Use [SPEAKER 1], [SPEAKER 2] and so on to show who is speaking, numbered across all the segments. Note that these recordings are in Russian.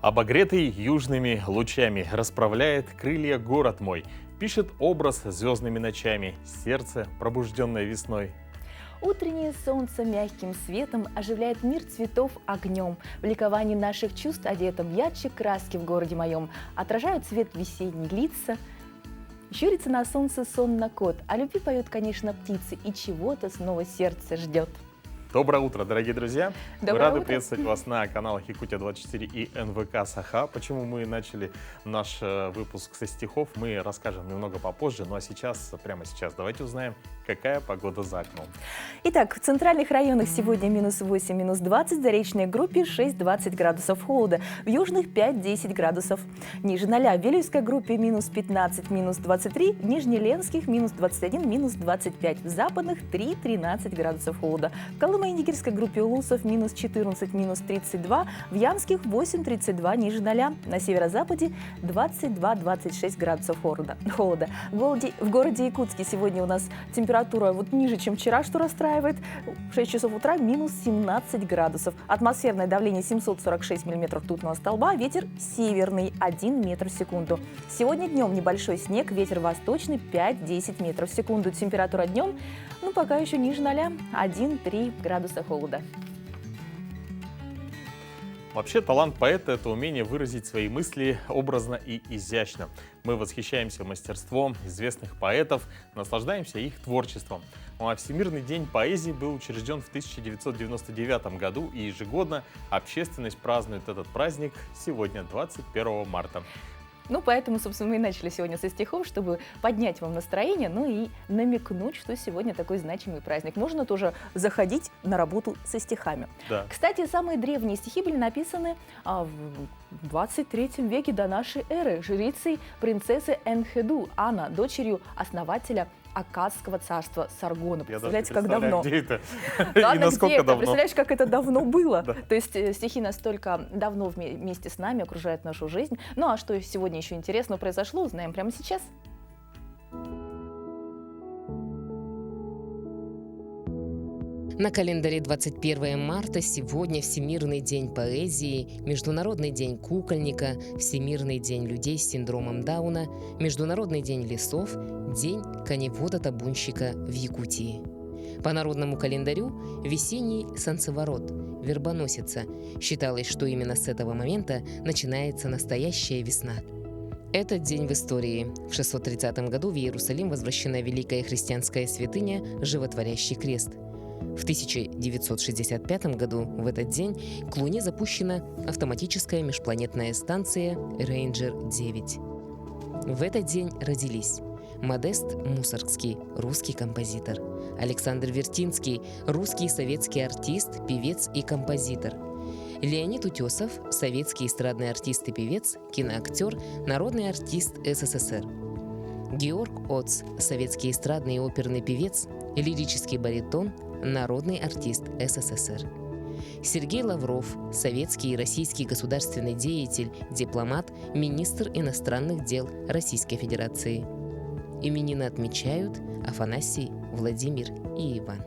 [SPEAKER 1] Обогретый южными лучами расправляет крылья город мой, пишет образ звездными ночами, сердце, пробужденное весной.
[SPEAKER 2] Утреннее солнце мягким светом оживляет мир цветов огнем. В ликовании наших чувств одетом ярче краски в городе моем. Отражают цвет весенней лица. Щурится на солнце сонно кот. О любви поют, конечно, птицы. И чего-то снова сердце ждет.
[SPEAKER 1] Доброе утро, дорогие друзья! Мы
[SPEAKER 2] Доброе
[SPEAKER 1] рады
[SPEAKER 2] утро.
[SPEAKER 1] приветствовать вас на каналах Якутия-24 и НВК Саха. Почему мы начали наш выпуск со стихов, мы расскажем немного попозже. Ну а сейчас, прямо сейчас, давайте узнаем, какая погода за окном.
[SPEAKER 2] Итак, в центральных районах сегодня минус 8, минус 20, в заречной группе 6-20 градусов холода, в южных 5-10 градусов. Ниже 0 в Вилюйской группе минус 15, минус 23, в Нижнеленских минус 21, минус 25, в западных 3-13 градусов холода. В Колымо-Нигерской группе Улусов минус 14, минус 32, в Ямских 8-32, ниже 0, на северо-западе 22-26 градусов холода. В городе Якутске сегодня у нас температура вот ниже, чем вчера, что расстраивает. В 6 часов утра минус 17 градусов. Атмосферное давление 746 миллиметров ртутного столба, ветер северный 1 метр в секунду. Сегодня днем небольшой снег, ветер восточный 5-10 метров в секунду. Температура днем, пока еще ниже 0, 1-3 градуса холода.
[SPEAKER 1] Вообще, талант поэта – это умение выразить свои мысли образно и изящно. Мы восхищаемся мастерством известных поэтов, наслаждаемся их творчеством. Ну а Всемирный день поэзии был учрежден в 1999 году, и ежегодно общественность празднует этот праздник сегодня, 21 марта.
[SPEAKER 2] Поэтому, собственно, мы и начали сегодня со стихов, чтобы поднять вам настроение, и намекнуть, что сегодня такой значимый праздник. Можно тоже заходить на работу со стихами.
[SPEAKER 1] Да.
[SPEAKER 2] Кстати, самые древние стихи были написаны в 23 веке до нашей эры жрицей принцессы Энхеду, Анна, дочерью основателя Аккадского царства Саргона. Представляете, как давно?
[SPEAKER 1] Где это?
[SPEAKER 2] Ладно,
[SPEAKER 1] И насколько
[SPEAKER 2] где это?
[SPEAKER 1] давно?
[SPEAKER 2] Представляешь, как это давно было?
[SPEAKER 1] Да.
[SPEAKER 2] То есть стихи настолько давно вместе с нами окружают нашу жизнь. Ну а что сегодня еще интересного произошло, узнаем прямо сейчас.
[SPEAKER 3] На календаре 21 марта сегодня Всемирный день поэзии, Международный день кукольника, Всемирный день людей с синдромом Дауна, Международный день лесов, День коневода-табунщика в Якутии. По народному календарю весенний солнцеворот, вербоносица. Считалось, что именно с этого момента начинается настоящая весна. Этот день в истории. В 630 году в Иерусалим возвращена великая христианская святыня Животворящий крест. В 1965 году в этот день к Луне запущена автоматическая межпланетная станция Рейнджер-9. В этот день родились Модест Мусоргский, русский композитор, Александр Вертинский, русский советский артист, певец и композитор, Леонид Утесов, советский эстрадный артист и певец, киноактер, народный артист СССР, Георг Оц, советский эстрадный и оперный певец, лирический баритон, народный артист СССР. Сергей Лавров, советский и российский государственный деятель, дипломат, министр иностранных дел Российской Федерации. Именины отмечают Афанасий, Владимир и Иван.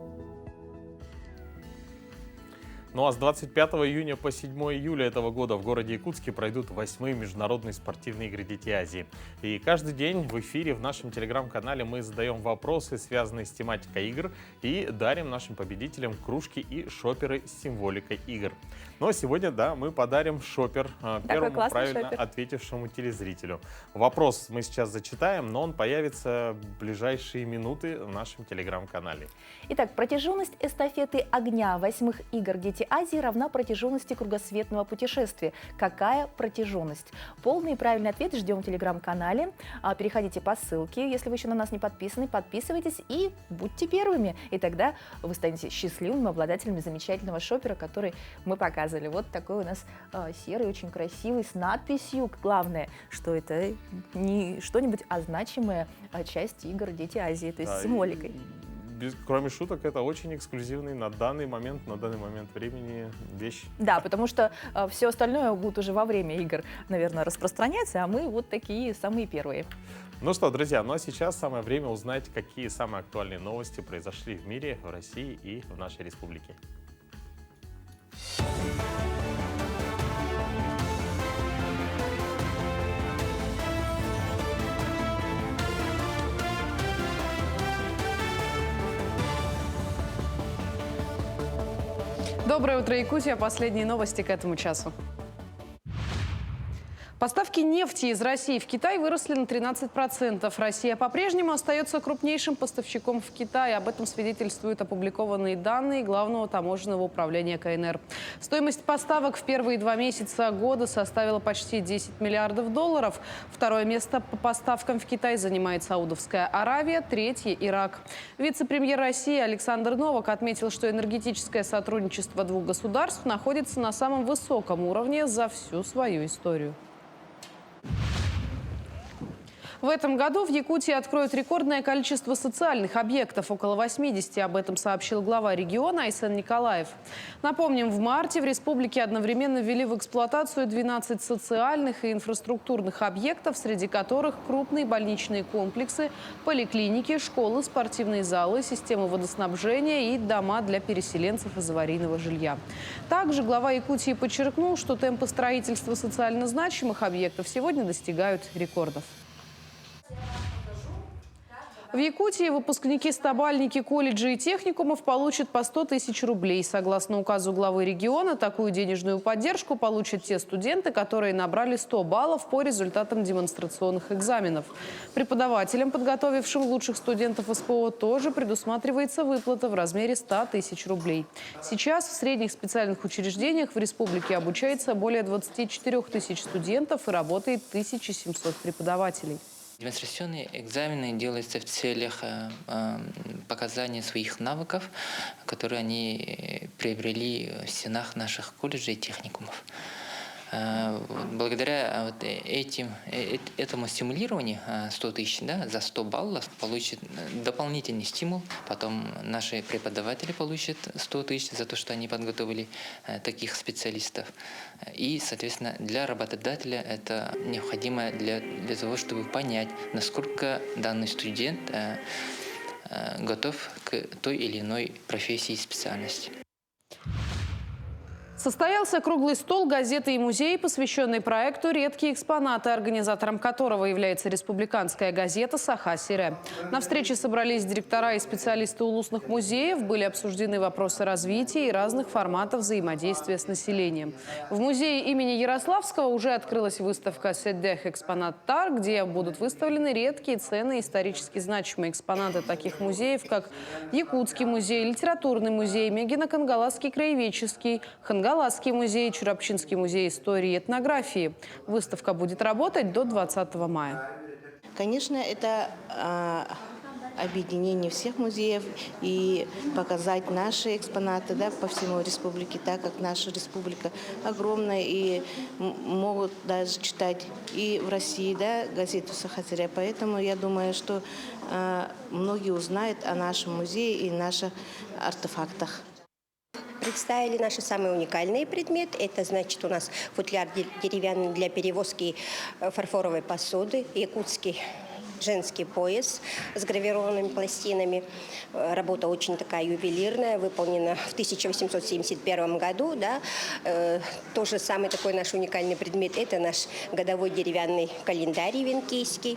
[SPEAKER 1] Ну а с 25 июня по 7 июля этого года в городе Якутске пройдут 8-е международные спортивные игры Дети Азии. И каждый день в эфире в нашем телеграм-канале мы задаем вопросы, связанные с тематикой игр, и дарим нашим победителям кружки и шоперы с символикой игр. Но сегодня, мы подарим шопер первому правильно
[SPEAKER 2] шопер
[SPEAKER 1] ответившему телезрителю. Вопрос мы сейчас зачитаем, но он появится в ближайшие минуты в нашем телеграм-канале.
[SPEAKER 2] Итак, протяженность эстафеты огня 8-х игр Дети Азии равна протяженности кругосветного путешествия. Какая протяженность? Полный и правильный ответ ждем в телеграм-канале. Переходите по ссылке, если вы еще на нас не подписаны, подписывайтесь и будьте первыми. И тогда вы станете счастливыми обладателями замечательного шопера, который мы показывали. Вот такой у нас серый, очень красивый, с надписью. Главное, что это не что-нибудь, а значимая часть игр Дети Азии, то есть с символикой.
[SPEAKER 1] Кроме шуток, это очень эксклюзивный на данный момент времени вещь.
[SPEAKER 2] Да, потому что все остальное будет уже во время игр, наверное, распространяться, а мы вот такие самые первые.
[SPEAKER 1] Ну что, друзья, а сейчас самое время узнать, какие самые актуальные новости произошли в мире, в России и в нашей республике.
[SPEAKER 4] Доброе утро, Якутия. Последние новости к этому часу. Поставки нефти из России в Китай выросли на 13%. Россия по-прежнему остается крупнейшим поставщиком в Китай. Об этом свидетельствуют опубликованные данные Главного таможенного управления КНР. Стоимость поставок в первые 2 месяца года составила почти 10 миллиардов долларов. Второе место по поставкам в Китай занимает Саудовская Аравия, третье – Ирак. Вице-премьер России Александр Новак отметил, что энергетическое сотрудничество двух государств находится на самом высоком уровне за всю свою историю. В этом году в Якутии откроют рекордное количество социальных объектов – около 80. Об этом сообщил глава региона Айсен Николаев. Напомним, в марте в республике одновременно ввели в эксплуатацию 12 социальных и инфраструктурных объектов, среди которых крупные больничные комплексы, поликлиники, школы, спортивные залы, системы водоснабжения и дома для переселенцев из аварийного жилья. Также глава Якутии подчеркнул, что темпы строительства социально значимых объектов сегодня достигают рекордов. В Якутии выпускники-стабальники колледжей и техникумов получат по 100 тысяч рублей. Согласно указу главы региона, такую денежную поддержку получат те студенты, которые набрали 100 баллов по результатам демонстрационных экзаменов. Преподавателям, подготовившим лучших студентов СПО, тоже предусматривается выплата в размере 100 тысяч рублей. Сейчас в средних специальных учреждениях в республике обучается более 24 тысяч студентов и работает 1700 преподавателей.
[SPEAKER 5] Демонстрационные экзамены делаются в целях показания своих навыков, которые они приобрели в стенах наших колледжей и техникумов. Благодаря этому стимулированию 100 тысяч, да, за 100 баллов получат дополнительный стимул. Потом наши преподаватели получат 100 тысяч за то, что они подготовили таких специалистов. И, соответственно, для работодателя это необходимо для того, чтобы понять, насколько данный студент готов к той или иной профессии и специальности.
[SPEAKER 4] Состоялся круглый стол «Газеты и музеи», посвященный проекту «Редкие экспонаты», организатором которого является республиканская газета «Саха-Сире». На встрече собрались директора и специалисты улусных музеев, были обсуждены вопросы развития и разных форматов взаимодействия с населением. В музее имени Ярославского уже открылась выставка «Седех экспонат Тар», где будут выставлены редкие, ценные, исторически значимые экспонаты таких музеев, как Якутский музей, Литературный музей, Мегино-Кангаласский краеведческий, Хангаласский музей, Чурапчинский музей истории и этнографии. Выставка будет работать до 20 мая.
[SPEAKER 6] Конечно, это объединение всех музеев и показать наши экспонаты, да, по всему республике, так как наша республика огромная и могут даже читать и в России, да, газету «Саха-Сире». Поэтому я думаю, что многие узнают о нашем музее и наших артефактах.
[SPEAKER 7] Представили наши самые уникальные предметы. Это, значит, у нас футляр деревянный для перевозки фарфоровой посуды, якутский женский пояс с гравированными пластинами. Работа очень такая ювелирная, выполнена в 1871 году. Да. Тоже самый такой наш уникальный предмет – это наш годовой деревянный календарь венкийский.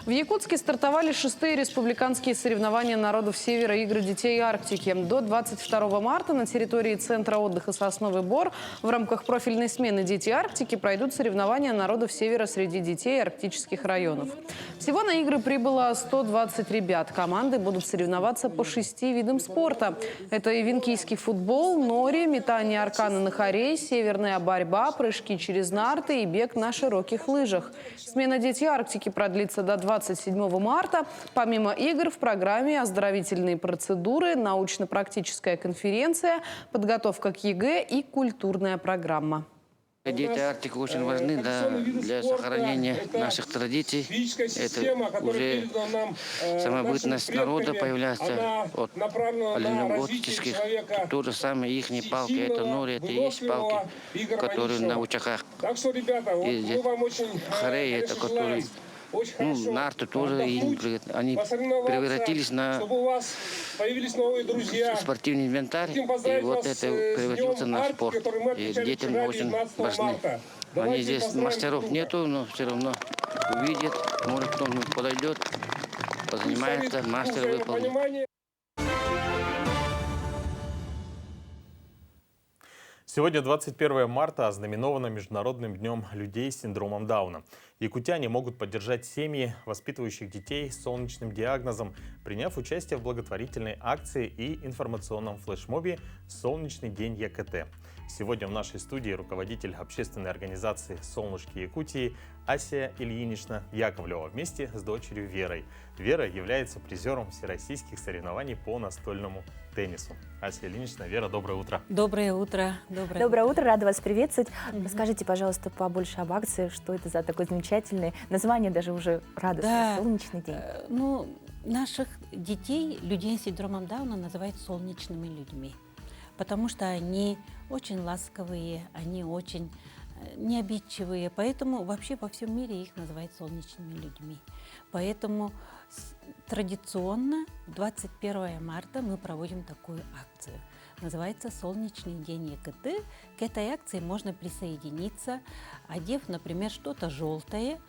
[SPEAKER 4] В Якутске стартовали 6-е республиканские соревнования народов Севера «Игры детей Арктики». До 22 марта на территории Центра отдыха «Сосновый Бор» в рамках профильной смены «Дети Арктики» пройдут соревнования народов Севера среди детей арктических районов. Всего на игры прибыло 120 ребят. Команды будут соревноваться по 6 видам спорта. Это и венкийский футбол, нори, метание аркана на хоре, северная борьба, прыжки через нарты и бег на широких лыжах. Смена «Дети Арктики» продлится до 27 марта. Помимо игр в программе оздоровительные процедуры, научно-практическая конференция, подготовка к ЕГЭ и культурная программа.
[SPEAKER 8] Дети Арктики очень важны для сохранения наших традиций. Это уже самобытность народа появляется от оленеводческих. То же самое их палки, это нори, это и есть палки, которые на учаках ездят. Хореи, это которые... нарты тоже, они превратились на спортивный инвентарь, и вот это превратился на спорт. И детям очень важны. Они здесь мастеров нету, но все равно увидят, может кто-нибудь подойдет, позанимается, мастер выполнит.
[SPEAKER 1] Сегодня 21 марта ознаменовано Международным днем людей с синдромом Дауна. Якутяне могут поддержать семьи, воспитывающих детей с солнечным диагнозом, приняв участие в благотворительной акции и информационном флешмобе «Солнечный день ЯКТ». Сегодня в нашей студии руководитель общественной организации «Солнышки Якутии» Ася Ильинична Яковлева вместе с дочерью Верой. Вера является призером всероссийских соревнований по настольному теннису. Ася Ильинична, Вера, доброе утро.
[SPEAKER 9] Доброе утро.
[SPEAKER 2] Доброе утро, рада вас приветствовать. Расскажите, пожалуйста, побольше об акции, что это за такой замечательный, название даже уже радостное, «Солнечный день».
[SPEAKER 9] Ну, наших детей, людей с синдромом Дауна, называют солнечными людьми, потому что они очень ласковые, они очень необидчивые, поэтому вообще во всем мире их называют солнечными людьми. Поэтому традиционно 21 марта мы проводим такую акцию. Называется «Солнечный день ЯКТ». К этой акции можно присоединиться, одев, например, что-то желтое,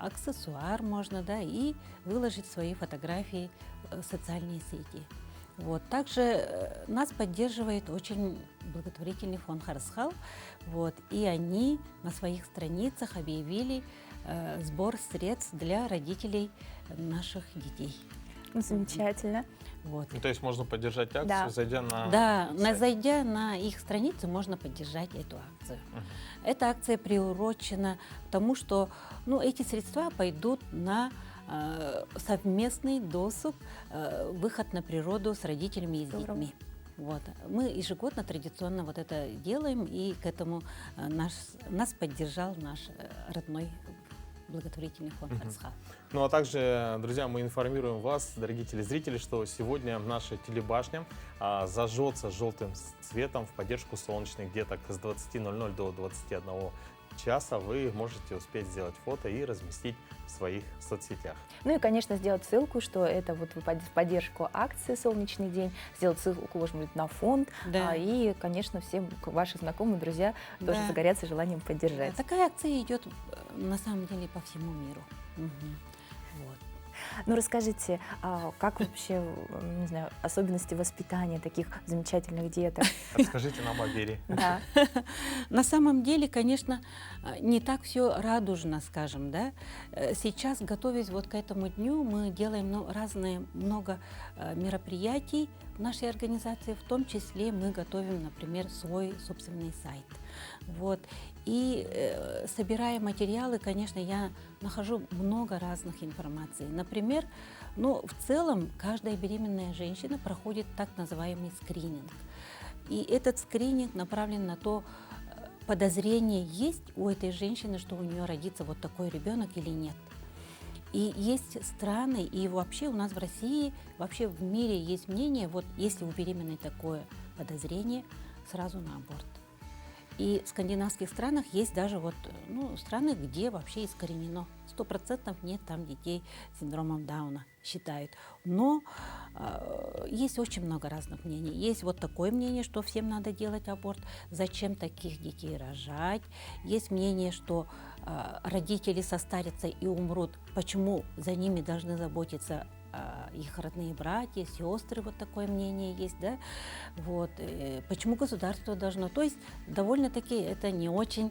[SPEAKER 9] аксессуар можно, да, и выложить свои фотографии в социальные сети. Вот. Также нас поддерживает очень благотворительный фонд «Харсхал». Вот. И они на своих страницах объявили сбор средств для родителей наших детей.
[SPEAKER 2] Замечательно.
[SPEAKER 9] Вот.
[SPEAKER 1] То есть можно поддержать акцию,
[SPEAKER 2] Да.
[SPEAKER 1] зайдя на
[SPEAKER 9] Да,
[SPEAKER 1] сайт.
[SPEAKER 9] зайдя на их страницу, можно поддержать эту акцию. Эта акция приурочена к тому, что эти средства пойдут на совместный досуг, выход на природу с родителями и с
[SPEAKER 2] Здорово.
[SPEAKER 9] детьми. Вот. Мы ежегодно традиционно вот это делаем, и к этому нас поддержал наш родной благотворительный фонд «Харсхал».
[SPEAKER 1] Ну а также, друзья, мы информируем вас, дорогие телезрители, что сегодня наша телебашня зажжется желтым цветом в поддержку солнечных деток с 20:00 до 21 часа. Вы можете успеть сделать фото и разместить в своих соцсетях.
[SPEAKER 2] Ну и, конечно, сделать ссылку, что это вот в поддержку акции «Солнечный день», сделать ссылку, может быть, на фонд,
[SPEAKER 9] Да.
[SPEAKER 2] и, конечно, все ваши знакомые, друзья тоже
[SPEAKER 9] Да.
[SPEAKER 2] загорятся желанием поддержать.
[SPEAKER 9] Такая акция идет на самом деле по всему миру. Вот.
[SPEAKER 2] Ну, расскажите, как вообще, не знаю, особенности воспитания таких замечательных деток?
[SPEAKER 1] Расскажите нам о Вере.
[SPEAKER 2] Да.
[SPEAKER 9] На самом деле, конечно, не так все радужно, скажем, да. Сейчас, готовясь вот к этому дню, мы делаем много мероприятий в нашей организации, в том числе мы готовим, например, свой собственный сайт. Вот. И собирая материалы, конечно, я нахожу много разных информаций. Например, в целом каждая беременная женщина проходит так называемый скрининг. И этот скрининг направлен на то, подозрение есть у этой женщины, что у нее родится вот такой ребенок или нет. И есть страны, и вообще у нас в России, вообще в мире есть мнение, вот если у беременной такое подозрение, сразу на аборт. И в скандинавских странах есть даже страны, где вообще искоренено. 100% нет там детей с синдромом Дауна, считают. Но есть очень много разных мнений. Есть вот такое мнение, что всем надо делать аборт. Зачем таких детей рожать? Есть мнение, что родители состарятся и умрут. Почему за ними должны заботиться их родные братья, сестры, вот такое мнение есть, да, вот, почему государство должно, то есть довольно-таки это не очень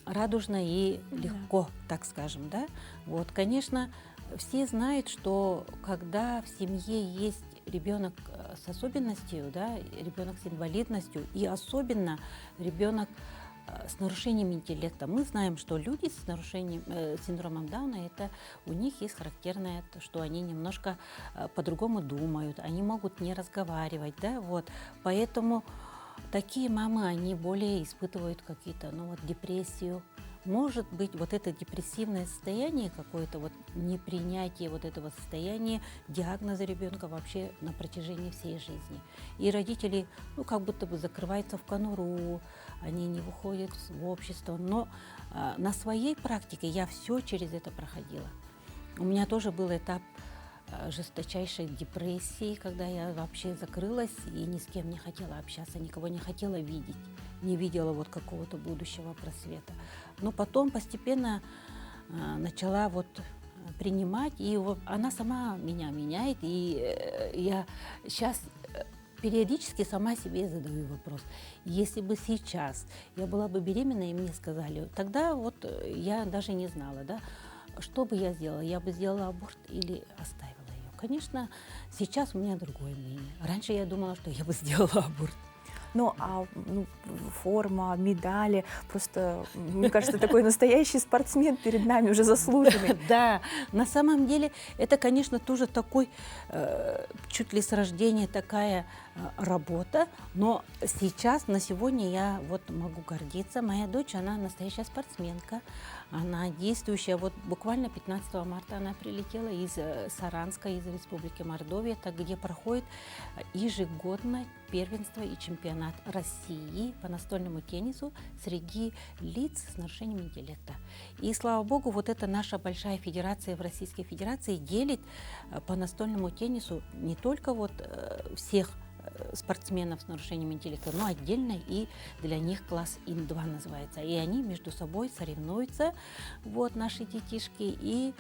[SPEAKER 9] радужно и легко, так скажем, да, вот, конечно, все знают, что когда в семье есть ребенок с особенностью, да, ребенок с инвалидностью и особенно ребенок с нарушением интеллекта. Мы знаем, что люди с нарушением, синдромом Дауна, это у них есть характерное, что они немножко по-другому думают, они могут не разговаривать, да, вот. Поэтому такие мамы, они более испытывают какие-то, депрессию. Может быть, вот это депрессивное состояние, какое-то вот непринятие вот этого состояния, диагноза ребенка вообще на протяжении всей жизни. И родители, как будто бы закрываются в конуру, они не выходят в общество. Но на своей практике я все через это проходила. У меня тоже был этап жесточайшей депрессии, когда я вообще закрылась и ни с кем не хотела общаться, никого не хотела видеть, не видела вот какого-то будущего просвета. Но потом постепенно начала вот принимать, и вот она сама меня меняет, и я сейчас периодически сама себе задаю вопрос. Если бы сейчас я была бы беременна, и мне сказали, тогда вот я даже не знала, да, что бы я сделала? Я бы сделала аборт или оставила ее? Конечно, сейчас у меня другое мнение. Раньше я думала, что я бы сделала аборт.
[SPEAKER 2] Ну, форма, медали, просто, мне кажется, такой настоящий спортсмен перед нами, уже заслуженный.
[SPEAKER 9] Да, на самом деле это, конечно, тоже такой, чуть ли с рождения такая работа, но сейчас, на сегодня я вот могу гордиться. Моя дочь, она настоящая спортсменка, она действующая. Вот буквально 15 марта она прилетела из Саранска, из Республики Мордовия, где проходит ежегодно первенство и чемпионат России по настольному теннису среди лиц с нарушением интеллекта. И, слава богу, вот эта наша большая федерация в Российской Федерации делит по настольному теннису не только вот всех спортсменов с нарушением интеллекта, но отдельно и для них класс ИН-2 называется. И они между собой соревнуются, вот наши детишки. И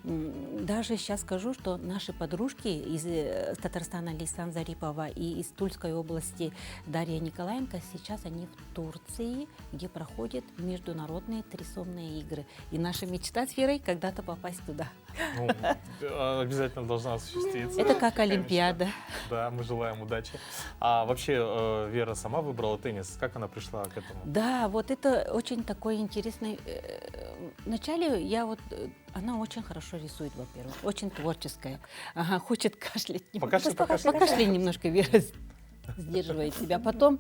[SPEAKER 9] даже сейчас скажу, что наши подружки из Татарстана Лейсан Зарипова и из Тульской области Дарья Николаенко, сейчас они в Турции, где проходят международные трисомные игры. И наша мечта с Верой когда-то попасть туда.
[SPEAKER 1] Ну, обязательно должна осуществиться.
[SPEAKER 9] Это как Олимпиада.
[SPEAKER 1] Да, мы желаем удачи. А вообще Вера сама выбрала теннис? Как она пришла к этому?
[SPEAKER 9] Да, вот это очень такой интересный. Вначале она очень хорошо рисует, во-первых, очень творческая. Ага, хочет кашлять. Покашляй немножко, Вера сдерживает себя. Потом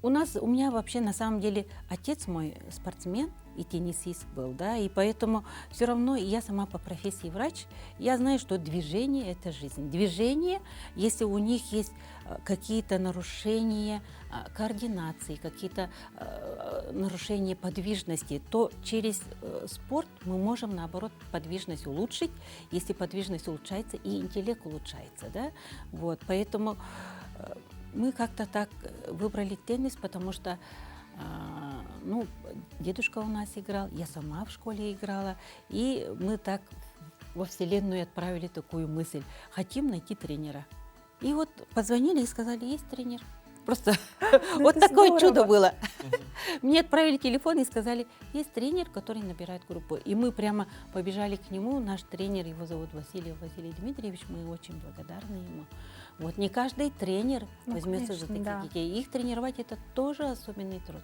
[SPEAKER 9] у меня вообще на самом деле отец мой спортсмен и теннисист был, да, и поэтому все равно я сама по профессии врач, я знаю, что движение – это жизнь. Движение, если у них есть какие-то нарушения координации, какие-то нарушения подвижности, то через спорт мы можем, наоборот, подвижность улучшить. Если подвижность улучшается, и интеллект улучшается, да, вот, поэтому мы как-то так выбрали теннис, потому что дедушка у нас играл, я сама в школе играла, и мы так во Вселенную отправили такую мысль: хотим найти тренера. И вот позвонили и сказали: есть тренер. Просто вот такое чудо было. Мне отправили телефон и сказали: есть тренер, который набирает группу. И мы прямо побежали к нему. Наш тренер, его зовут Василий Дмитриевич, мы очень благодарны ему. Вот не каждый тренер возьмется за таких детей. Их тренировать — это тоже особенный труд.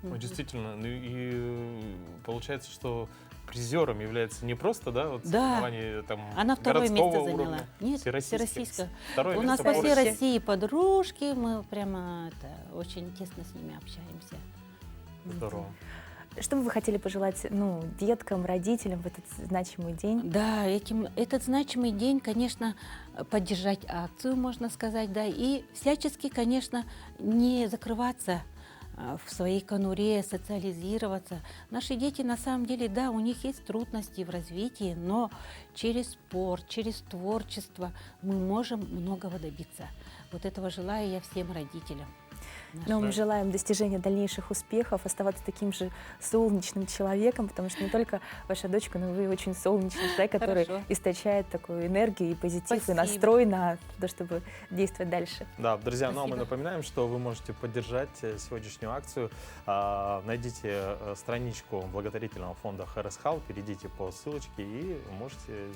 [SPEAKER 1] Ну, действительно, и получается, что призером является не просто, да, вот соревнование там
[SPEAKER 9] она второе место заняла.
[SPEAKER 1] Уровня,
[SPEAKER 9] нет,
[SPEAKER 1] всероссийское.
[SPEAKER 9] У нас по всей России подружки, мы прямо очень тесно с ними общаемся.
[SPEAKER 1] Здорово.
[SPEAKER 2] Что бы вы хотели пожелать деткам, родителям в этот значимый день?
[SPEAKER 9] Да, этот значимый день, конечно, поддержать акцию, можно сказать, да, и всячески, конечно, не закрываться в своей конуре, социализироваться. Наши дети, на самом деле, да, у них есть трудности в развитии, но через спорт, через творчество мы можем многого добиться. Вот этого желаю я всем родителям.
[SPEAKER 2] Но мы желаем достижения дальнейших успехов, оставаться таким же солнечным человеком, потому что не только ваша дочка, но вы очень солнечный человек, который источает такую энергию и позитив, и настрой на то, чтобы действовать дальше.
[SPEAKER 1] Да, друзья, ну а мы напоминаем, что вы можете поддержать сегодняшнюю акцию. Найдите страничку благотворительного фонда Харес Хал, перейдите по ссылочке и можете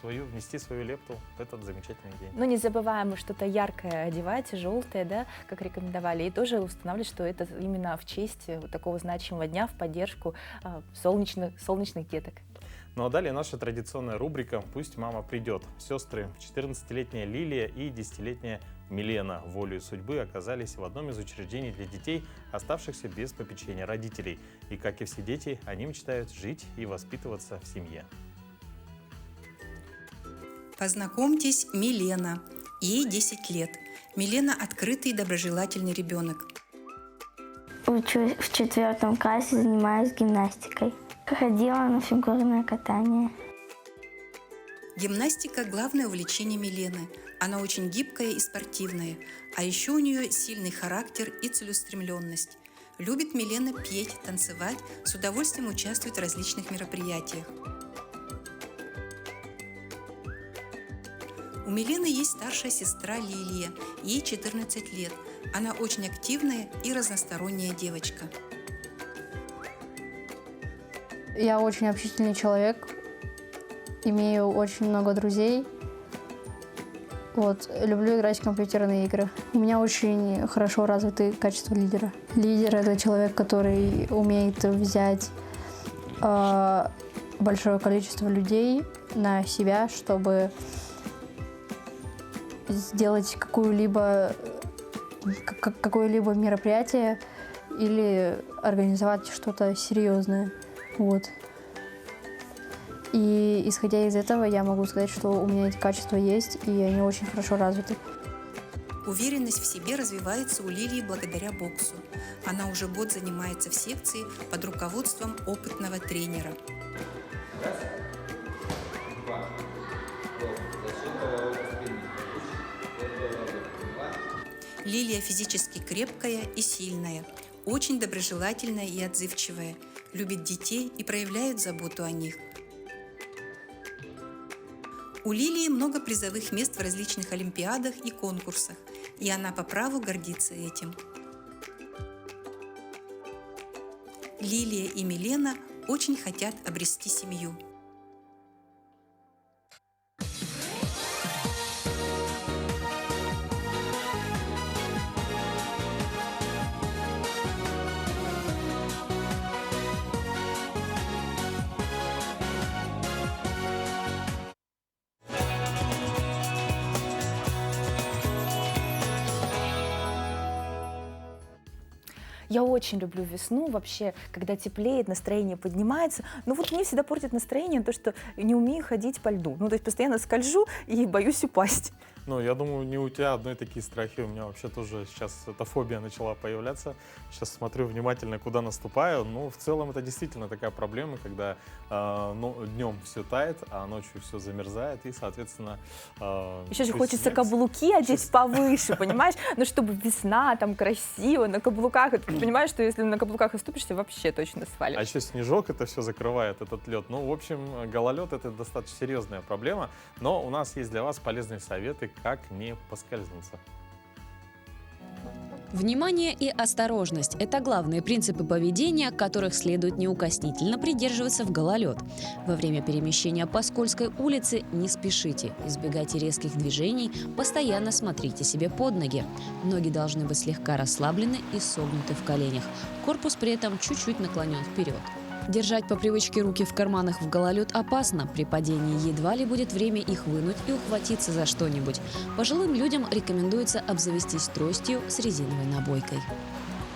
[SPEAKER 1] внести свою лепту в этот замечательный день.
[SPEAKER 2] Но не забываем что-то яркое одевать, желтое, да, как рекомендовали, и тоже устанавливать, что это именно в честь вот такого значимого дня, в поддержку солнечных деток.
[SPEAKER 1] Ну а далее наша традиционная рубрика «Пусть мама придет». Сестры 14-летняя Лилия и 10-летняя Милена волею судьбы оказались в одном из учреждений для детей, оставшихся без попечения родителей. И, как и все дети, они мечтают жить и воспитываться в семье.
[SPEAKER 10] Познакомьтесь, Милена. Ей 10 лет. Милена – открытый и доброжелательный ребенок.
[SPEAKER 11] Учусь в 4 классе, занимаюсь гимнастикой. Ходила на фигурное катание.
[SPEAKER 10] Гимнастика – главное увлечение Милены. Она очень гибкая и спортивная, а еще у нее сильный характер и целеустремленность. Любит Милена петь, танцевать, с удовольствием участвует в различных мероприятиях. У Милены есть старшая сестра Лилия, ей 14 лет. Она очень активная и разносторонняя девочка.
[SPEAKER 12] Я очень общительный человек, имею очень много друзей. Люблю играть в компьютерные игры. У меня очень хорошо развиты качества лидера. Лидер – это человек, который умеет взять большое количество людей на себя, чтобы сделать какое-либо мероприятие или организовать что-то серьезное. И исходя из этого, я могу сказать, что у меня эти качества есть, и они очень хорошо развиты.
[SPEAKER 10] Уверенность в себе развивается у Лилии благодаря боксу. Она уже год занимается в секции под руководством опытного тренера. Лилия физически крепкая и сильная, очень доброжелательная и отзывчивая, любит детей и проявляет заботу о них. У Лилии много призовых мест в различных олимпиадах и конкурсах, и она по праву гордится этим. Лилия и Милена очень хотят обрести семью.
[SPEAKER 2] Я очень люблю весну, вообще, когда теплеет, настроение поднимается. Но мне всегда портит настроение то, что не умею ходить по льду. То есть постоянно скольжу и боюсь упасть.
[SPEAKER 1] Я думаю, не у тебя одной такие страхи. У меня вообще тоже сейчас эта фобия начала появляться. Сейчас смотрю внимательно, куда наступаю. В целом это действительно такая проблема, когда днем все тает, а ночью все замерзает. И, соответственно...
[SPEAKER 2] Еще же хочется каблуки одеть повыше, понимаешь? Чтобы весна, там красиво, на каблуках. Ты понимаешь, что если на каблуках оступишься, вообще точно свалишь.
[SPEAKER 1] А еще снежок это все закрывает, этот лед. В общем, гололед это достаточно серьезная проблема. Но у нас есть для вас полезные советы, как не поскользнуться.
[SPEAKER 13] Внимание и осторожность – это главные принципы поведения, которых следует неукоснительно придерживаться в гололед. Во время перемещения по скользкой улице не спешите, избегайте резких движений, постоянно смотрите себе под ноги. Ноги должны быть слегка расслаблены и согнуты в коленях. Корпус при этом чуть-чуть наклонен вперед. Держать по привычке руки в карманах в гололед опасно. При падении едва ли будет время их вынуть и ухватиться за что-нибудь. Пожилым людям рекомендуется обзавестись тростью с резиновой набойкой.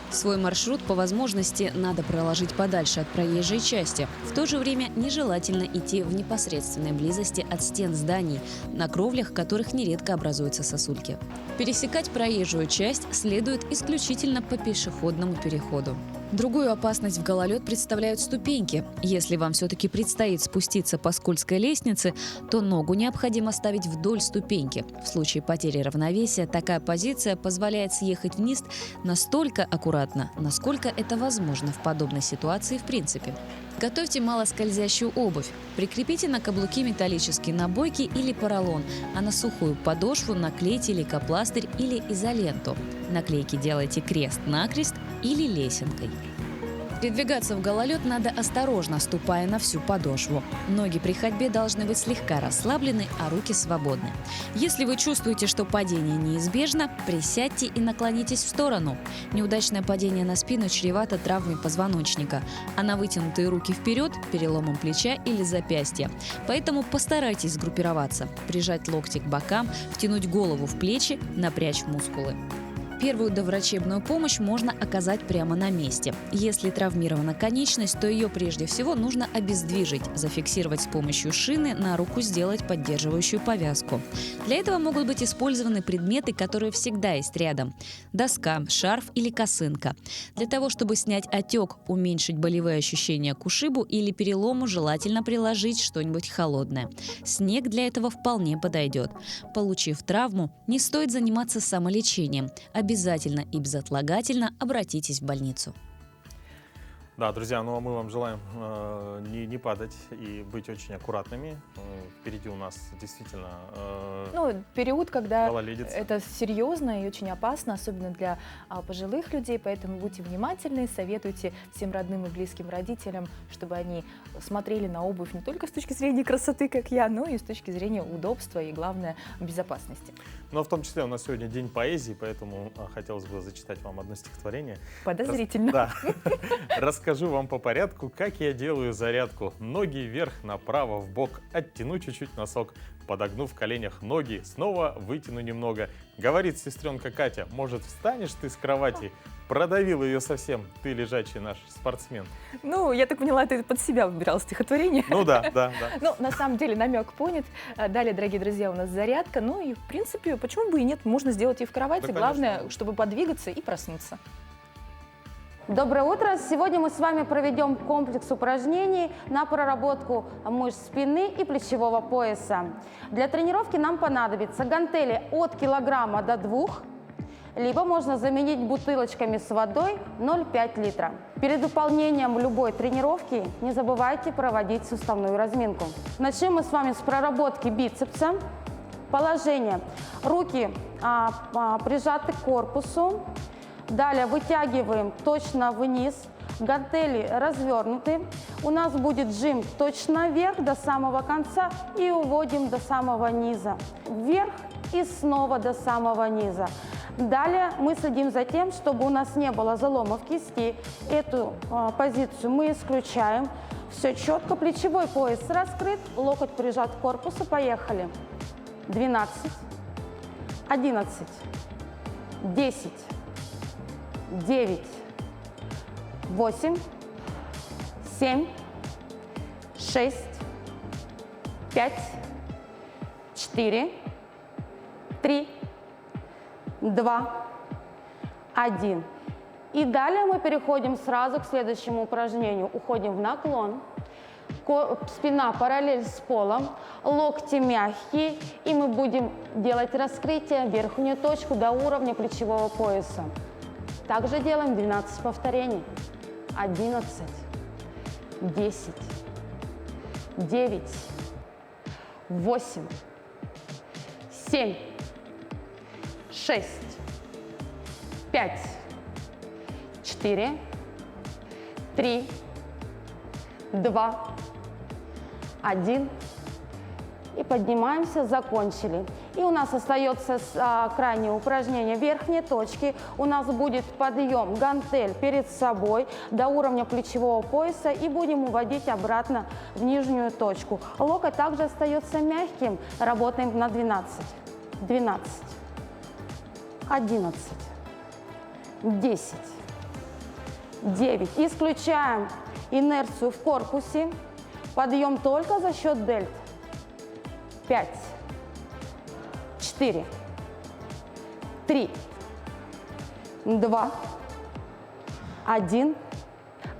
[SPEAKER 13] Свой маршрут по возможности надо проложить подальше от проезжей части. В то же время нежелательно идти в непосредственной близости от стен зданий, на кровлях которых нередко образуются сосульки. Пересекать проезжую часть следует исключительно по пешеходному переходу. Другую опасность в гололед представляют ступеньки. Если вам все-таки предстоит спуститься по скользкой лестнице, то ногу необходимо ставить вдоль ступеньки. В случае потери равновесия такая позиция позволяет съехать вниз настолько аккуратно, насколько это возможно в подобной ситуации в принципе. Готовьте малоскользящую обувь. Прикрепите на каблуки металлические набойки или поролон, а на сухую подошву наклейте лейкопластырь или изоленту. Наклейки делайте крест-накрест или лесенкой. Передвигаться в гололед надо осторожно, ступая на всю подошву. Ноги при ходьбе должны быть слегка расслаблены, а руки свободны. Если вы чувствуете, что падение неизбежно, присядьте и наклонитесь в сторону. Неудачное падение на спину чревато травмой позвоночника, а на вытянутые руки вперед – переломом плеча или запястья. Поэтому постарайтесь сгруппироваться, прижать локти к бокам, втянуть голову в плечи, напрячь мускулы. Первую доврачебную помощь можно оказать прямо на месте. Если травмирована конечность, то ее прежде всего нужно обездвижить, зафиксировать с помощью шины, на руку сделать поддерживающую повязку. Для этого могут быть использованы предметы, которые всегда есть рядом – доска, шарф или косынка. Для того, чтобы снять отек, уменьшить болевые ощущения к ушибу или перелому, желательно приложить что-нибудь холодное. Снег для этого вполне подойдет. Получив травму, не стоит заниматься самолечением. Обязательно и безотлагательно обратитесь в больницу.
[SPEAKER 1] Да, друзья, ну а мы вам желаем не падать и быть очень аккуратными. Впереди у нас действительно
[SPEAKER 2] период, когда
[SPEAKER 1] гололедица.
[SPEAKER 2] это серьезно и очень опасно, особенно для пожилых людей, поэтому будьте внимательны, советуйте всем родным и близким родителям, чтобы они смотрели на обувь не только с точки зрения красоты, как я, но и с точки зрения удобства и, главное, безопасности.
[SPEAKER 1] Но в том числе у нас сегодня день поэзии, поэтому хотелось бы зачитать вам одно стихотворение.
[SPEAKER 2] Подозрительно.
[SPEAKER 1] Да. Расскажу вам по порядку, как я делаю зарядку. Ноги вверх, направо, в бок, оттяну чуть-чуть носок, подогну в коленях ноги, снова вытяну немного. Говорит сестренка Катя, может, встанешь ты с кровати? Продавил ее совсем, ты лежачий наш спортсмен.
[SPEAKER 2] Ну, я так поняла, ты под себя выбирал стихотворение.
[SPEAKER 1] Ну да.
[SPEAKER 2] Ну, на самом деле, намек понят. Далее, дорогие друзья, у нас зарядка. Ну и, в принципе, почему бы и нет, можно сделать и в кровати.
[SPEAKER 1] Да,
[SPEAKER 2] главное, чтобы подвигаться и проснуться.
[SPEAKER 4] Доброе утро! Сегодня мы с вами проведем комплекс упражнений на проработку мышц спины и плечевого пояса. Для тренировки нам понадобятся гантели от килограмма до 2, либо можно заменить бутылочками с водой 0,5 литра. Перед выполнением любой тренировки не забывайте проводить суставную разминку. Начнем мы с вами с проработки бицепса. Положение. Руки прижаты к корпусу. Далее вытягиваем точно вниз, гантели развернуты. У нас будет жим точно вверх до самого конца и уводим до самого низа. Вверх и снова до самого низа. Далее мы следим за тем, чтобы у нас не было заломов кисти. Эту позицию мы исключаем. Все четко, плечевой пояс раскрыт, локоть прижат к корпусу. Поехали. 12, 11, 10, 9, 8, 7, 6, 5, 4, 3, 2, 1. И далее мы переходим сразу к следующему упражнению. Уходим в наклон. Спина параллель с полом, локти мягкие, и мы будем делать раскрытие в верхнюю точку до уровня плечевого пояса. Также делаем 12 повторений. 11, 10, 9, 8, 7, 6, 5, 4, 3, 2, 1. И поднимаемся, закончили. И у нас остается крайнее упражнение верхней точки. У нас будет подъем гантель перед собой до уровня плечевого пояса и будем уводить обратно в нижнюю точку. Локоть также остается мягким. Работаем на 12, 12, 11, 10, 9. Исключаем инерцию в корпусе. Подъем только за счет дельт. 5, 4, 3, 2, 1.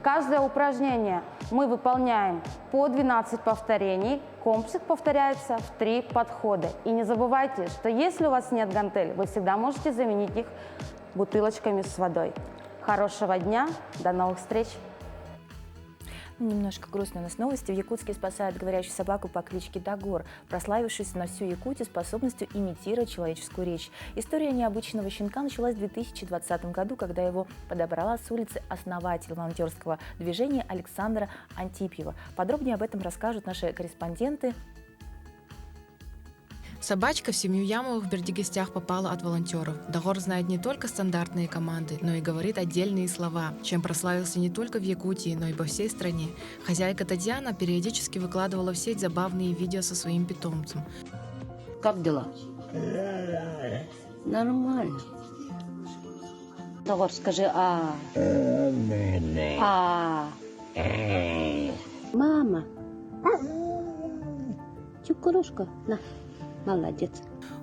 [SPEAKER 4] Каждое упражнение мы выполняем по 12 повторений. Комплекс повторяется в 3 подхода. И не забывайте, что если у вас нет гантель, вы всегда можете заменить их бутылочками с водой. Хорошего дня, до новых встреч!
[SPEAKER 2] Немножко грустные у нас новости. В Якутске спасают говорящую собаку по кличке Дагор, прославившуюся на всю Якутию способностью имитировать человеческую речь. История необычного щенка началась в 2020 году, когда его подобрала с улицы основатель волонтерского движения Александра Антипьева. Подробнее об этом расскажут наши корреспонденты.
[SPEAKER 14] Собачка в семью Ямовых в Бердигестях попала от волонтеров. Дагор знает не только стандартные команды, но и говорит отдельные слова, чем прославился не только в Якутии, но и по всей стране. Хозяйка Татьяна периодически выкладывала в сеть забавные видео со своим питомцем.
[SPEAKER 15] Как дела? Нормально. Дагор, скажи «а». Мама. Чукурушка, на. Молодец.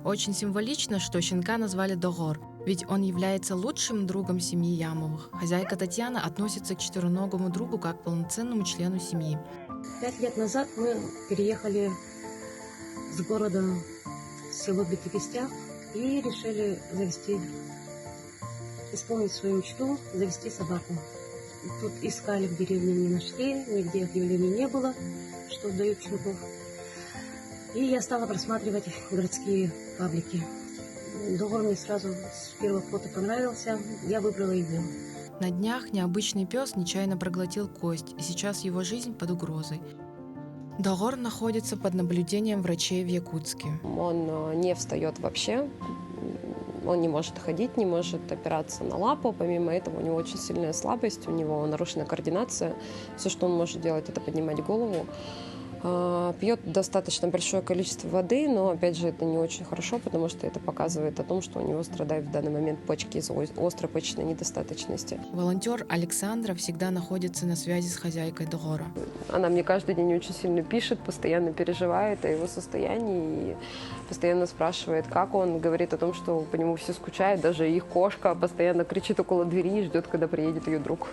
[SPEAKER 14] Очень символично, что щенка назвали Дагор, ведь он является лучшим другом семьи Ямовых. Хозяйка Татьяна относится к четвероногому другу как к полноценному члену семьи.
[SPEAKER 15] 5 лет назад мы переехали с города в село Бердигестях и решили исполнить свою мечту, завести собаку. Тут искали в деревне, не нашли, нигде объявлений не было, что дают щенков. И я стала просматривать городские паблики. Договор мне сразу с первого фото понравился, я выбрала его.
[SPEAKER 14] На днях необычный пес нечаянно проглотил кость, и сейчас его жизнь под угрозой. Догор находится под наблюдением врачей в Якутске.
[SPEAKER 16] Он не встает вообще, он не может ходить, не может опираться на лапу. Помимо этого у него очень сильная слабость, у него нарушена координация. Все, что он может делать, это поднимать голову. Пьет достаточно большое количество воды, но, опять же, это не очень хорошо, потому что это показывает о том, что у него страдают в данный момент почки из-за острой почечной недостаточности.
[SPEAKER 14] Волонтер Александра всегда находится на связи с хозяйкой Догора.
[SPEAKER 16] Она мне каждый день очень сильно пишет, постоянно переживает о его состоянии и постоянно спрашивает, как он. Говорит о том, что по нему все скучают, даже их кошка постоянно кричит около двери и ждет, когда приедет ее друг.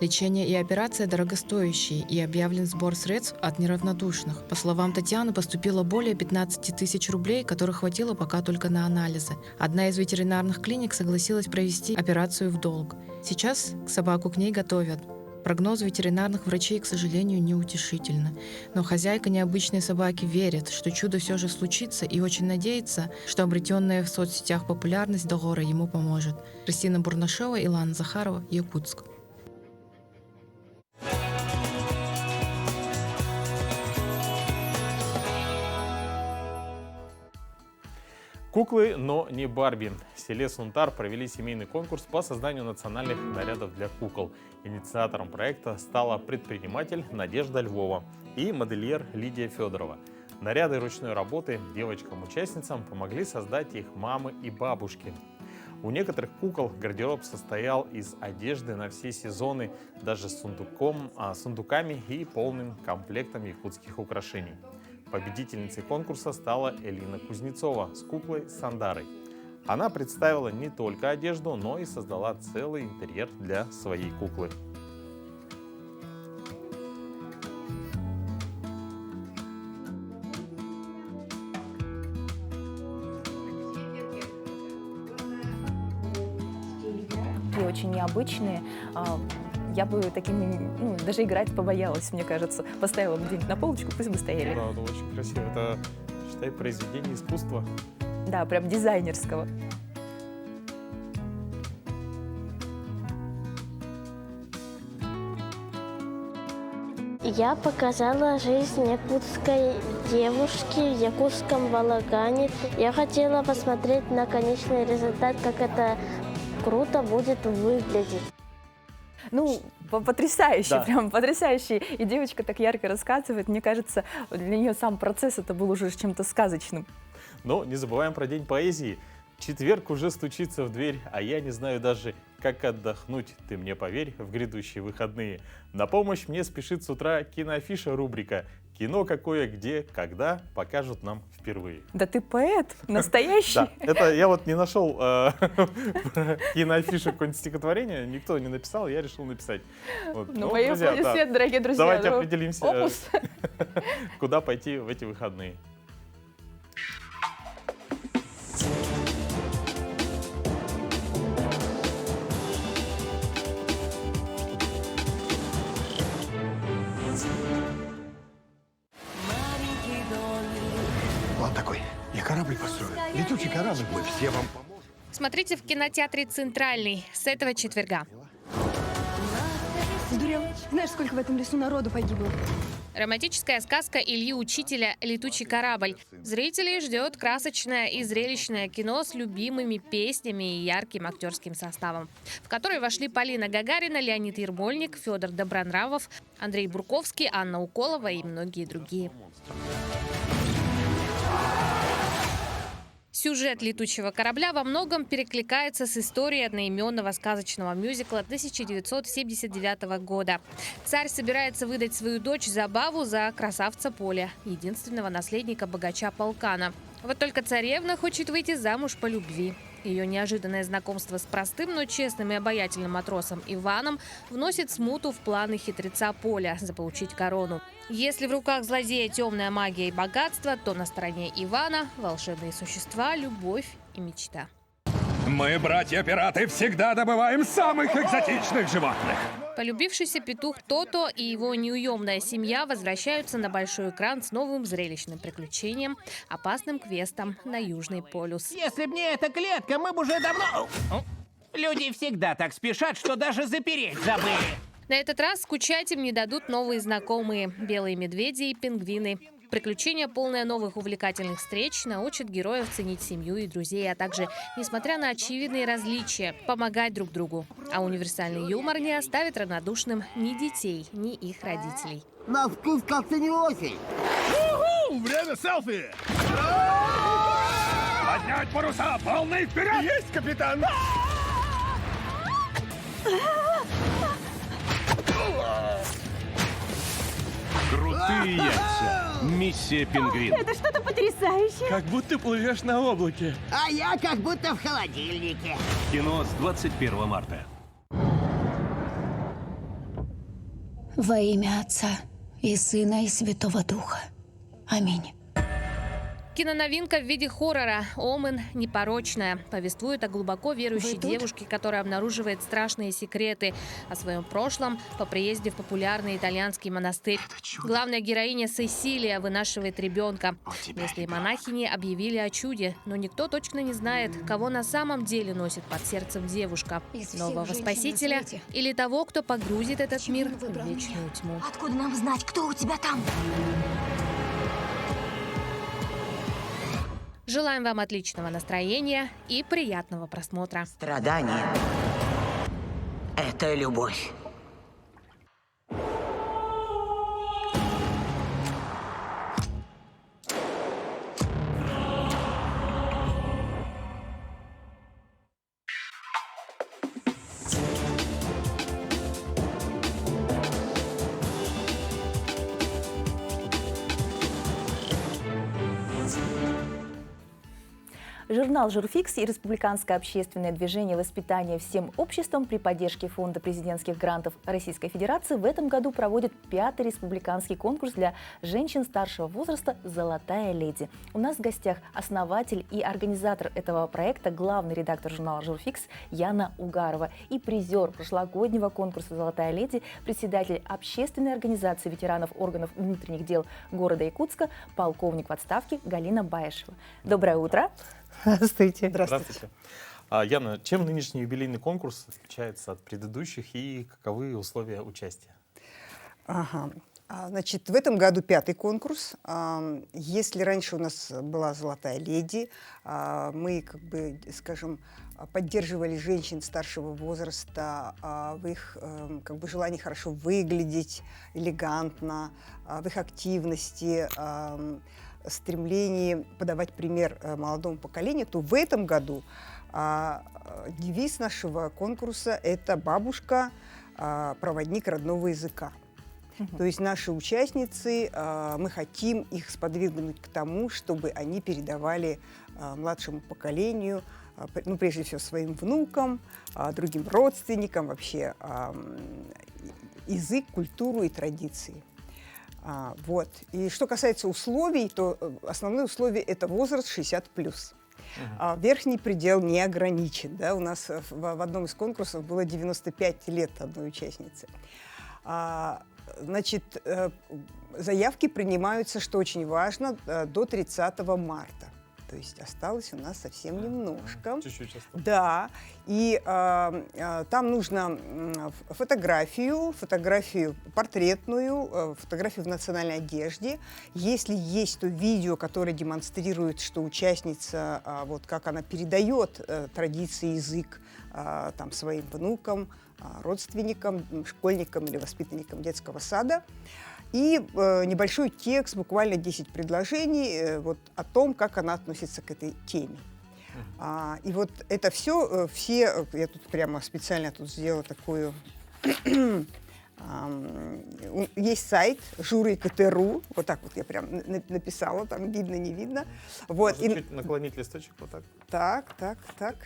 [SPEAKER 14] Лечение и операция дорогостоящие, и объявлен сбор средств от неравнодушных. По словам Татьяны, поступило более 15 тысяч рублей, которых хватило пока только на анализы. Одна из ветеринарных клиник согласилась провести операцию в долг. Сейчас собаку к ней готовят. Прогноз ветеринарных врачей, к сожалению, неутешительны. Но хозяйка необычной собаки верит, что чудо все же случится, и очень надеется, что обретенная в соцсетях популярность Догора ему поможет. Кристина Бурнашева, Илана Захарова, Якутск.
[SPEAKER 1] Куклы, но не Барби. В селе Сунтар провели семейный конкурс по созданию национальных нарядов для кукол. Инициатором проекта стала предприниматель Надежда Львова и модельер Лидия Федорова. Наряды ручной работы девочкам-участницам помогли создать их мамы и бабушки. У некоторых кукол гардероб состоял из одежды на все сезоны, даже с сундуками и полным комплектом якутских украшений. Победительницей конкурса стала Элина Кузнецова с куклой Сандарой. Она представила не только одежду, но и создала целый интерьер для своей куклы.
[SPEAKER 2] И очень необычные. Я бы такими, даже играть побоялась, мне кажется. Поставила бы где-нибудь на полочку, пусть бы стояли.
[SPEAKER 1] Да, это очень красиво. Это, считай, произведение искусства.
[SPEAKER 2] Да, прям дизайнерского.
[SPEAKER 11] Я показала жизнь якутской девушки в якутском балагане. Я хотела посмотреть на конечный результат, как это круто будет выглядеть.
[SPEAKER 2] Потрясающе,
[SPEAKER 1] Да.
[SPEAKER 2] прям потрясающе. И девочка так ярко рассказывает. Мне кажется, для нее сам процесс это был уже чем-то сказочным.
[SPEAKER 1] Но не забываем про День поэзии. Четверг уже стучится в дверь, а я не знаю даже, как отдохнуть, ты мне поверь, в грядущие выходные. На помощь мне спешит с утра киноафиша рубрика «Кино какое, где, когда» покажут нам впервые.
[SPEAKER 2] Да ты поэт, настоящий.
[SPEAKER 1] Да, это я вот не нашел киноафишу какое-нибудь стихотворение, никто не написал, я решил написать. Вот.
[SPEAKER 2] Ну, мои аплодисменты, дорогие друзья.
[SPEAKER 1] Давайте определимся,
[SPEAKER 2] Опус.
[SPEAKER 1] куда пойти в эти выходные.
[SPEAKER 17] План такой. Я корабль построю. Летучий корабль. Мы все вам поможем.
[SPEAKER 18] Смотрите в кинотеатре «Центральный» с этого четверга.
[SPEAKER 19] Сдурел? Знаешь, сколько в этом лесу народу погибло?
[SPEAKER 18] Романтическая сказка Ильи Учителя «Летучий корабль». Зрителей ждет красочное и зрелищное кино с любимыми песнями и ярким актерским составом, в который вошли Полина Гагарина, Леонид Ермольник, Федор Добронравов, Андрей Бурковский, Анна Уколова и многие другие. Сюжет «Летучего корабля» во многом перекликается с историей одноименного сказочного мюзикла 1979 года. Царь собирается выдать свою дочь Забаву за красавца Поля, единственного наследника богача Полкана. Вот только царевна хочет выйти замуж по любви. Ее неожиданное знакомство с простым, но честным и обаятельным матросом Иваном вносит смуту в планы хитреца Поля заполучить корону. Если в руках злодея темная магия и богатство, то на стороне Ивана волшебные существа, любовь и мечта.
[SPEAKER 17] Мы, братья-пираты, всегда добываем самых экзотичных животных.
[SPEAKER 18] Полюбившийся петух Тото и его неуемная семья возвращаются на большой экран с новым зрелищным приключением, опасным квестом на Южный полюс.
[SPEAKER 20] Если б не эта клетка, мы бы уже давно... Люди всегда так спешат, что даже запереть забыли.
[SPEAKER 18] На этот раз скучать им не дадут новые знакомые – белые медведи и пингвины. Приключение, полное новых увлекательных встреч, научит героев ценить семью и друзей, а также, несмотря на очевидные различия, помогать друг другу. А универсальный юмор не оставит равнодушным ни детей, ни их родителей.
[SPEAKER 21] На вкус как-то не очень.
[SPEAKER 17] Время селфи! Поднять паруса, полный вперед! Есть, капитан!
[SPEAKER 22] Крутые яйца. Миссия «Пингвин».
[SPEAKER 21] Это что-то потрясающее.
[SPEAKER 22] Как будто плывешь на облаке.
[SPEAKER 21] А я как будто в холодильнике.
[SPEAKER 22] Кино с 21 марта.
[SPEAKER 23] Во имя Отца и Сына и Святого Духа. Аминь.
[SPEAKER 18] Киноновинка в виде хоррора «Омен. Непорочная» повествует о глубоко верующей девушке, которая обнаруживает страшные секреты о своем прошлом по приезде в популярный итальянский монастырь. Главная героиня Сесилия вынашивает ребенка. Местные монахини объявили о чуде, но никто точно не знает, кого на самом деле носит под сердцем девушка. Нового спасителя или того, кто погрузит этот мир в вечную тьму.
[SPEAKER 21] Откуда нам знать, кто у тебя там?
[SPEAKER 18] Желаем вам отличного настроения и приятного просмотра.
[SPEAKER 21] Страдание – это любовь.
[SPEAKER 2] Журнал «Журфикс» и Республиканское общественное движение «Воспитание всем обществом» при поддержке Фонда президентских грантов Российской Федерации в этом году проводят 5-й республиканский конкурс для женщин старшего возраста «Золотая леди». У нас в гостях основатель и организатор этого проекта, главный редактор журнала «Журфикс» Яна Угарова и призер прошлогоднего конкурса «Золотая леди», председатель общественной организации ветеранов органов внутренних дел города Якутска, полковник в отставке Галина Баешева. Доброе утро.
[SPEAKER 24] Здравствуйте.
[SPEAKER 1] Здравствуйте. Яна, чем нынешний юбилейный конкурс отличается от предыдущих и каковы условия участия?
[SPEAKER 24] Ага. Значит, в этом году 5-й конкурс. Если раньше у нас была «Золотая леди», мы, как бы, скажем, поддерживали женщин старшего возраста в их как бы, желании хорошо выглядеть, элегантно, в их активности, стремлении подавать пример молодому поколению, то в этом году девиз нашего конкурса – это «Бабушка, проводник родного языка». То есть наши участницы, мы хотим их сподвигнуть к тому, чтобы они передавали младшему поколению, ну, прежде всего, своим внукам, другим родственникам, вообще язык, культуру и традиции. Вот. И что касается условий, то основное условие – это возраст 60+. Верхний предел не ограничен. Да? У нас в одном из конкурсов было 95 лет одной участницы. Значит, заявки принимаются, что очень важно, до 30 марта. То есть осталось у нас совсем немножко.
[SPEAKER 1] Чуть-чуть осталось.
[SPEAKER 24] Да. И там нужно фотографию портретную, фотографию в национальной одежде. Если есть то видео, которое демонстрирует, что участница, вот как она передает традиции, язык там, своим внукам, родственникам, школьникам или воспитанникам детского сада. И небольшой текст, буквально 10 предложений вот, о том, как она относится к этой теме. И вот это все, я тут прямо специально тут сделала такую... Есть сайт журы.КТ.ру, вот так вот я прям написала, там видно, не видно. Вот.
[SPEAKER 1] Можно чуть наклонить листочек вот так.
[SPEAKER 24] Так.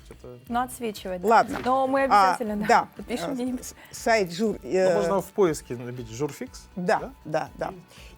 [SPEAKER 1] что-то...
[SPEAKER 2] Ну, отсвечивает. Да.
[SPEAKER 24] Ладно.
[SPEAKER 2] Но мы обязательно
[SPEAKER 24] да,
[SPEAKER 2] подпишем где-нибудь.
[SPEAKER 24] сайт Жур...
[SPEAKER 1] Можно в поиске набить Журфикс.
[SPEAKER 24] Да.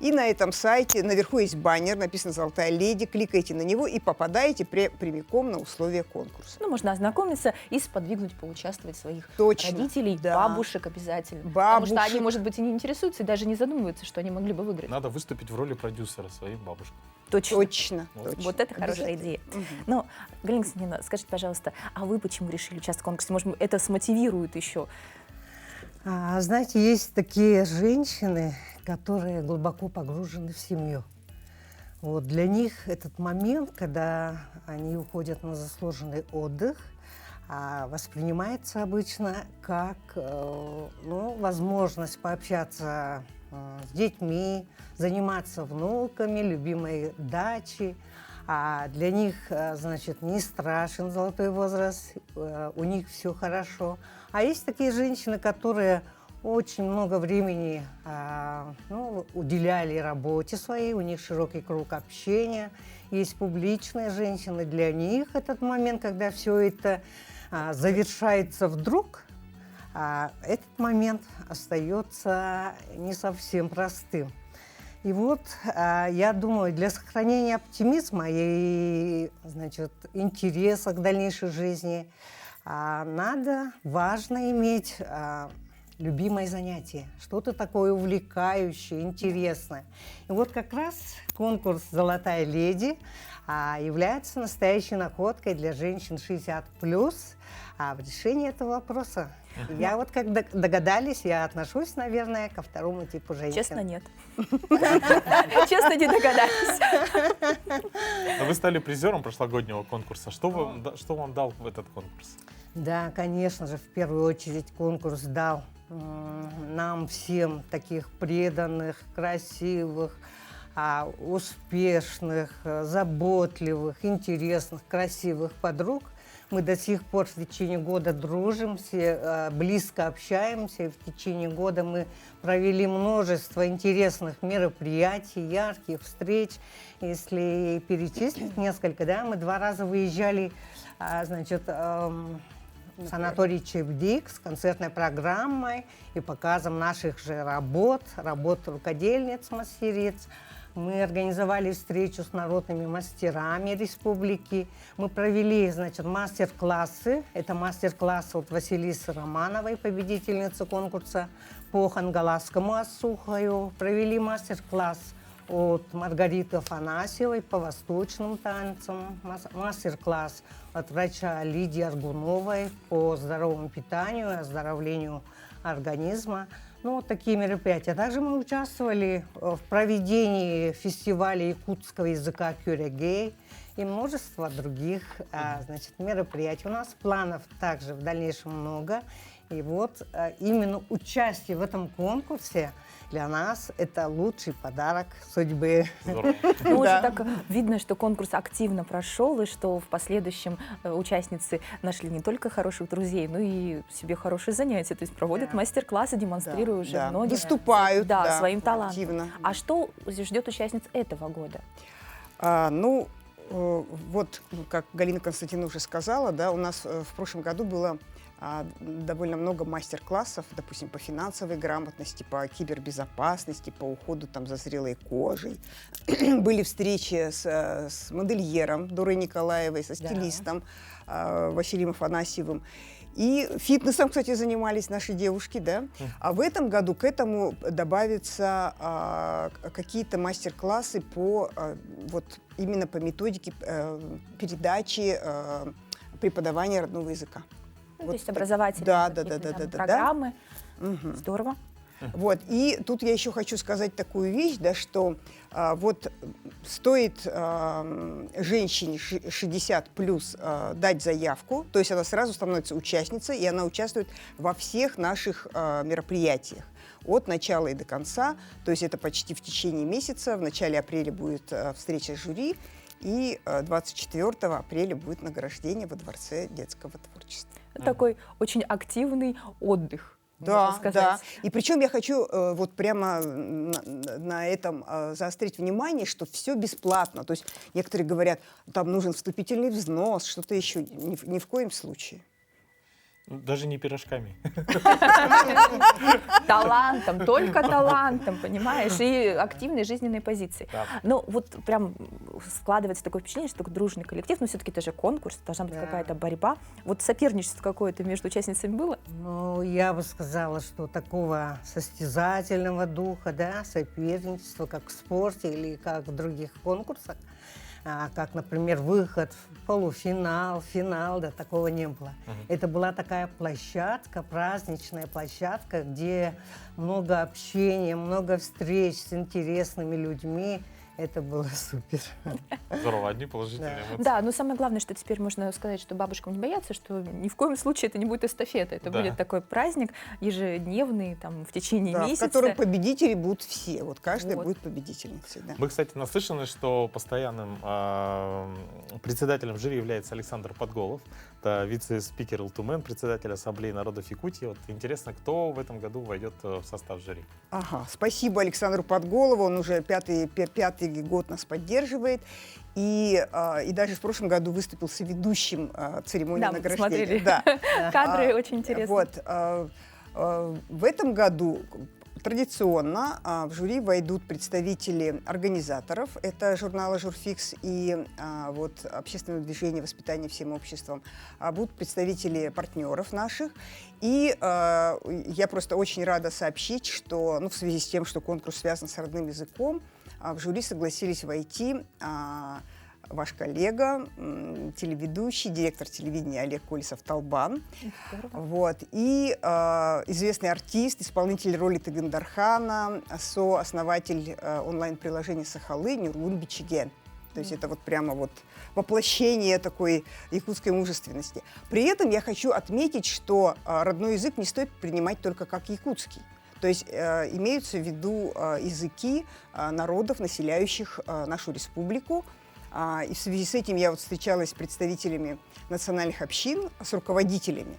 [SPEAKER 24] И на этом сайте наверху есть баннер, написано «Золотая леди». Кликайте на него и попадаете прямиком на условия конкурса.
[SPEAKER 2] Ну, можно ознакомиться и сподвигнуть поучаствовать своих родителей, бабушек обязательно. Потому что они, может быть, и не интересуются, и даже не задумываются, что они могли бы выиграть.
[SPEAKER 1] Надо выступить в роли продюсера своим бабушкам.
[SPEAKER 24] Точно.
[SPEAKER 2] Вот это хорошая идея. Ну, Галина Константиновна, скажите, пожалуйста, а вы почему решили участвовать в конкурсе? Может, это смотивирует еще?
[SPEAKER 3] Знаете, есть такие женщины, которые глубоко погружены в семью. Вот для них этот момент, когда они уходят на заслуженный отдых, воспринимается обычно как возможность пообщаться с детьми, заниматься внуками, любимой дачей. А для них, значит, не страшен золотой возраст, у них все хорошо. А есть такие женщины, которые очень много времени уделяли работе своей, у них широкий круг общения. Есть публичные женщины, для них этот момент, когда все это завершается вдруг, этот момент остается не совсем простым. И вот я думаю, для сохранения оптимизма и, значит, интереса к дальнейшей жизни важно иметь любимое занятие, что-то такое увлекающее, интересное. И вот как раз конкурс «Золотая леди» является настоящей находкой для женщин 60+, в решении этого вопроса. Я вот, как догадались, я отношусь, наверное, ко второму типу женщин.
[SPEAKER 2] Честно, нет. Честно, не догадались.
[SPEAKER 1] Вы стали призером прошлогоднего конкурса. Что вам дал этот конкурс?
[SPEAKER 3] Да, конечно же, в первую очередь конкурс дал нам всем таких преданных, красивых, успешных, заботливых, интересных, красивых подруг. Мы до сих пор в течение года дружим, все близко общаемся. И в течение года мы провели множество интересных мероприятий, ярких встреч. Если перечислить несколько, мы 2 раза выезжали, в санаторий Чебдик с концертной программой и показом наших же работ рукодельниц, мастериц. Мы организовали встречу с народными мастерами республики. Мы провели, мастер-классы. Это мастер-класс от Василисы Романовой, победительницы конкурса по хангаласскому осухаю. Провели мастер-класс от Маргариты Афанасьевой по восточным танцам. Мастер-класс от врача Лидии Аргуновой по здоровому питанию и оздоровлению организма. Такие мероприятия. Также мы участвовали в проведении фестиваля якутского языка «Кюрегей» и множество других мероприятий. У нас планов также в дальнейшем много. И вот именно участие в этом конкурсе для нас это лучший подарок судьбы.
[SPEAKER 2] Уже так видно, что конкурс активно прошел, и что в последующем участницы нашли не только хороших друзей, но и себе хорошие занятия. То есть проводят мастер-классы, демонстрируя уже многие.
[SPEAKER 24] Выступают
[SPEAKER 2] своим талантом.
[SPEAKER 24] Активно.
[SPEAKER 2] А что ждет участниц этого года?
[SPEAKER 24] Вот, как Галина Константиновна уже сказала, у нас в прошлом году было довольно много мастер-классов, допустим, по финансовой грамотности, по кибербезопасности, по уходу за зрелой кожей. Были встречи с модельером Дорой Николаевой, со стилистом Василием Афанасьевым. И фитнесом, кстати, занимались наши девушки, А в этом году к этому добавятся какие-то мастер-классы именно по методике передачи преподавания родного языка.
[SPEAKER 2] То есть образовательные программы. Здорово.
[SPEAKER 24] Вот. И тут я еще хочу сказать такую вещь, что стоит женщине 60+ дать заявку, то есть она сразу становится участницей, и она участвует во всех наших мероприятиях. От начала и до конца, то есть это почти в течение месяца. В начале апреля будет встреча с жюри, и 24 апреля будет награждение во Дворце детского творчества.
[SPEAKER 2] Такой очень активный отдых.
[SPEAKER 24] Да,
[SPEAKER 2] сказать.
[SPEAKER 24] да. И причем я хочу вот прямо на этом заострить внимание, что все бесплатно. То есть некоторые говорят, там нужен вступительный взнос, что-то еще. Ни в коем случае.
[SPEAKER 1] Даже не пирожками.
[SPEAKER 2] Талантом, только талантом, понимаешь, и активной жизненной позиции.
[SPEAKER 1] Да.
[SPEAKER 2] Ну, вот прям складывается такое впечатление, что такой дружный коллектив, но все-таки это же конкурс, должна быть какая-то борьба. Вот соперничество какое-то между участницами было?
[SPEAKER 3] Ну, я бы сказала, что такого состязательного духа, да, соперничества, как в спорте или как в других конкурсах, как, например, выход в полуфинал, финал, да, такого не было. Это была такая площадка, праздничная площадка, где много общения, много встреч с интересными людьми. Это было супер.
[SPEAKER 1] Здорово, одни положительные эмоции.
[SPEAKER 2] Да, но самое главное, что теперь можно сказать, что бабушкам не бояться, что ни в коем случае это не будет эстафета. Это будет такой праздник ежедневный, там, в течение месяца.
[SPEAKER 24] В котором победители будут все. Вот каждая будет победительницей. Да.
[SPEAKER 1] Мы, кстати, наслышаны, что постоянным председателем жюри является Александр Подголов. Это вице-спикер ЛТУМЭН, председатель Ассамблеи народов Якутии. Вот интересно, кто в этом году войдет в состав жюри?
[SPEAKER 24] Ага, спасибо Александру Подголову. Он уже пятый год нас поддерживает. И даже в прошлом году выступил соведущим церемонии награждения.
[SPEAKER 2] Смотрели.
[SPEAKER 24] Да.
[SPEAKER 2] Кадры очень интересные.
[SPEAKER 24] Вот, в этом году традиционно в жюри войдут представители организаторов. Это журнала «Журфикс» и вот, общественного движения «Воспитание всем обществом». Будут представители партнеров наших. И я просто очень рада сообщить, что в связи с тем, что конкурс связан с родным языком, в жюри согласились войти ваш коллега, телеведущий, директор телевидения Олег Колесов-Талбан. Вот. И известный артист, исполнитель роли Тыгындархана, сооснователь онлайн-приложения «Сахалы» Нюргун Бичиген. То есть это вот прямо вот воплощение такой якутской мужественности. При этом я хочу отметить, что родной язык не стоит принимать только как якутский. То есть имеются в виду языки народов, населяющих нашу республику. И в связи с этим я вот встречалась с представителями национальных общин, с руководителями,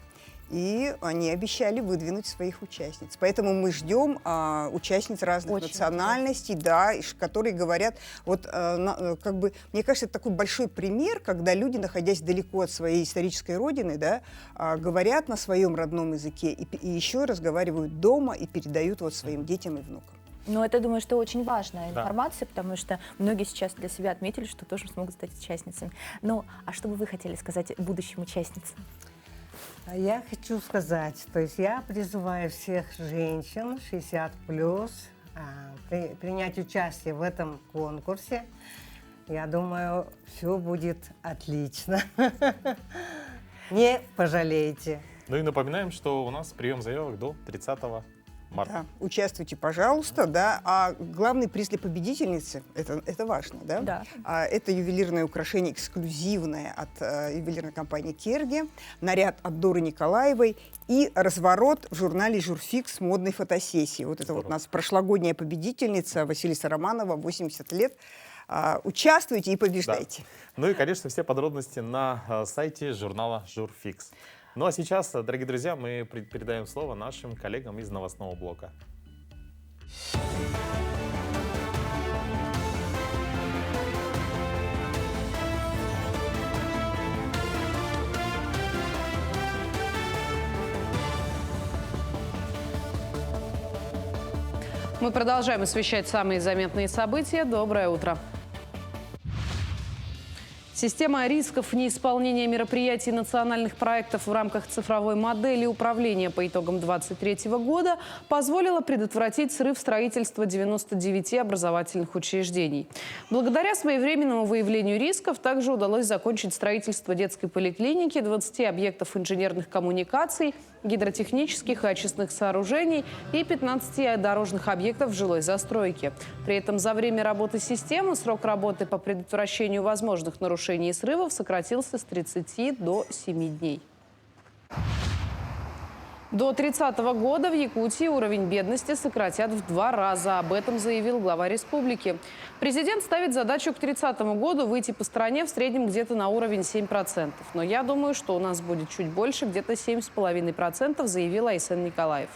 [SPEAKER 24] и они обещали выдвинуть своих участниц. Поэтому мы ждем участниц разных национальностей, да, которые говорят, вот как бы, мне кажется, это такой большой пример, когда люди, находясь далеко от своей исторической родины, да, говорят на своем родном языке и еще разговаривают дома и передают вот своим детям и внукам.
[SPEAKER 2] Ну, это, думаю, что очень важная информация, потому что многие сейчас для себя отметили, что тоже смогут стать участницами. Ну, а что бы вы хотели сказать будущим участницам?
[SPEAKER 3] Я хочу сказать, то есть я призываю всех женщин 60+, принять участие в этом конкурсе. Я думаю, все будет отлично. Не пожалеете.
[SPEAKER 1] Ну и напоминаем, что у нас прием заявок до 30 марта.
[SPEAKER 24] Да, участвуйте, пожалуйста, да. А главный приз для победительницы, это важно, да?
[SPEAKER 2] Да.
[SPEAKER 24] Это ювелирное украшение эксклюзивное от ювелирной компании «Керги», наряд от Доры Николаевой и разворот в журнале «Журфикс» модной фотосессии. Вот это вот у нас прошлогодняя победительница Василиса Романова, 80 лет. Участвуйте и побеждайте.
[SPEAKER 1] Да. Ну и, конечно, все подробности на сайте журнала «Журфикс». Ну а сейчас, дорогие друзья, мы передаем слово нашим коллегам из новостного блока.
[SPEAKER 4] Мы продолжаем освещать самые заметные события. Доброе утро. Система рисков неисполнения мероприятий национальных проектов в рамках цифровой модели управления по итогам 2023 года позволила предотвратить срыв строительства 99 образовательных учреждений. Благодаря своевременному выявлению рисков также удалось закончить строительство детской поликлиники, 20 объектов инженерных коммуникаций, гидротехнических и очистных сооружений и 15 дорожных объектов в жилой застройке. При этом за время работы системы срок работы по предотвращению возможных нарушений и срывов сократился с 30 до 7 дней. До 30 года в Якутии уровень бедности сократят в 2 раза. Об этом заявил глава республики. Президент ставит задачу к 30 году выйти по стране в среднем где-то на уровень 7%. Но я думаю, что у нас будет чуть больше, где-то 7,5%, заявил Айсен Николаев.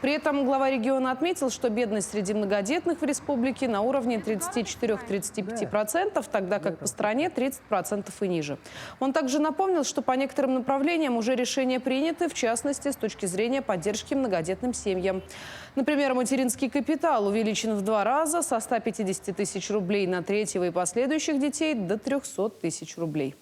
[SPEAKER 4] При этом глава региона отметил, что бедность среди многодетных в республике на уровне 34-35%, тогда как по стране 30% и ниже. Он также напомнил, что по некоторым направлениям уже решения приняты, в частности, с точки зрения поддержки многодетным семьям. Например, материнский капитал увеличен в 2 раза со 150 тысяч рублей на 3-го и последующих детей до 300 тысяч рублей.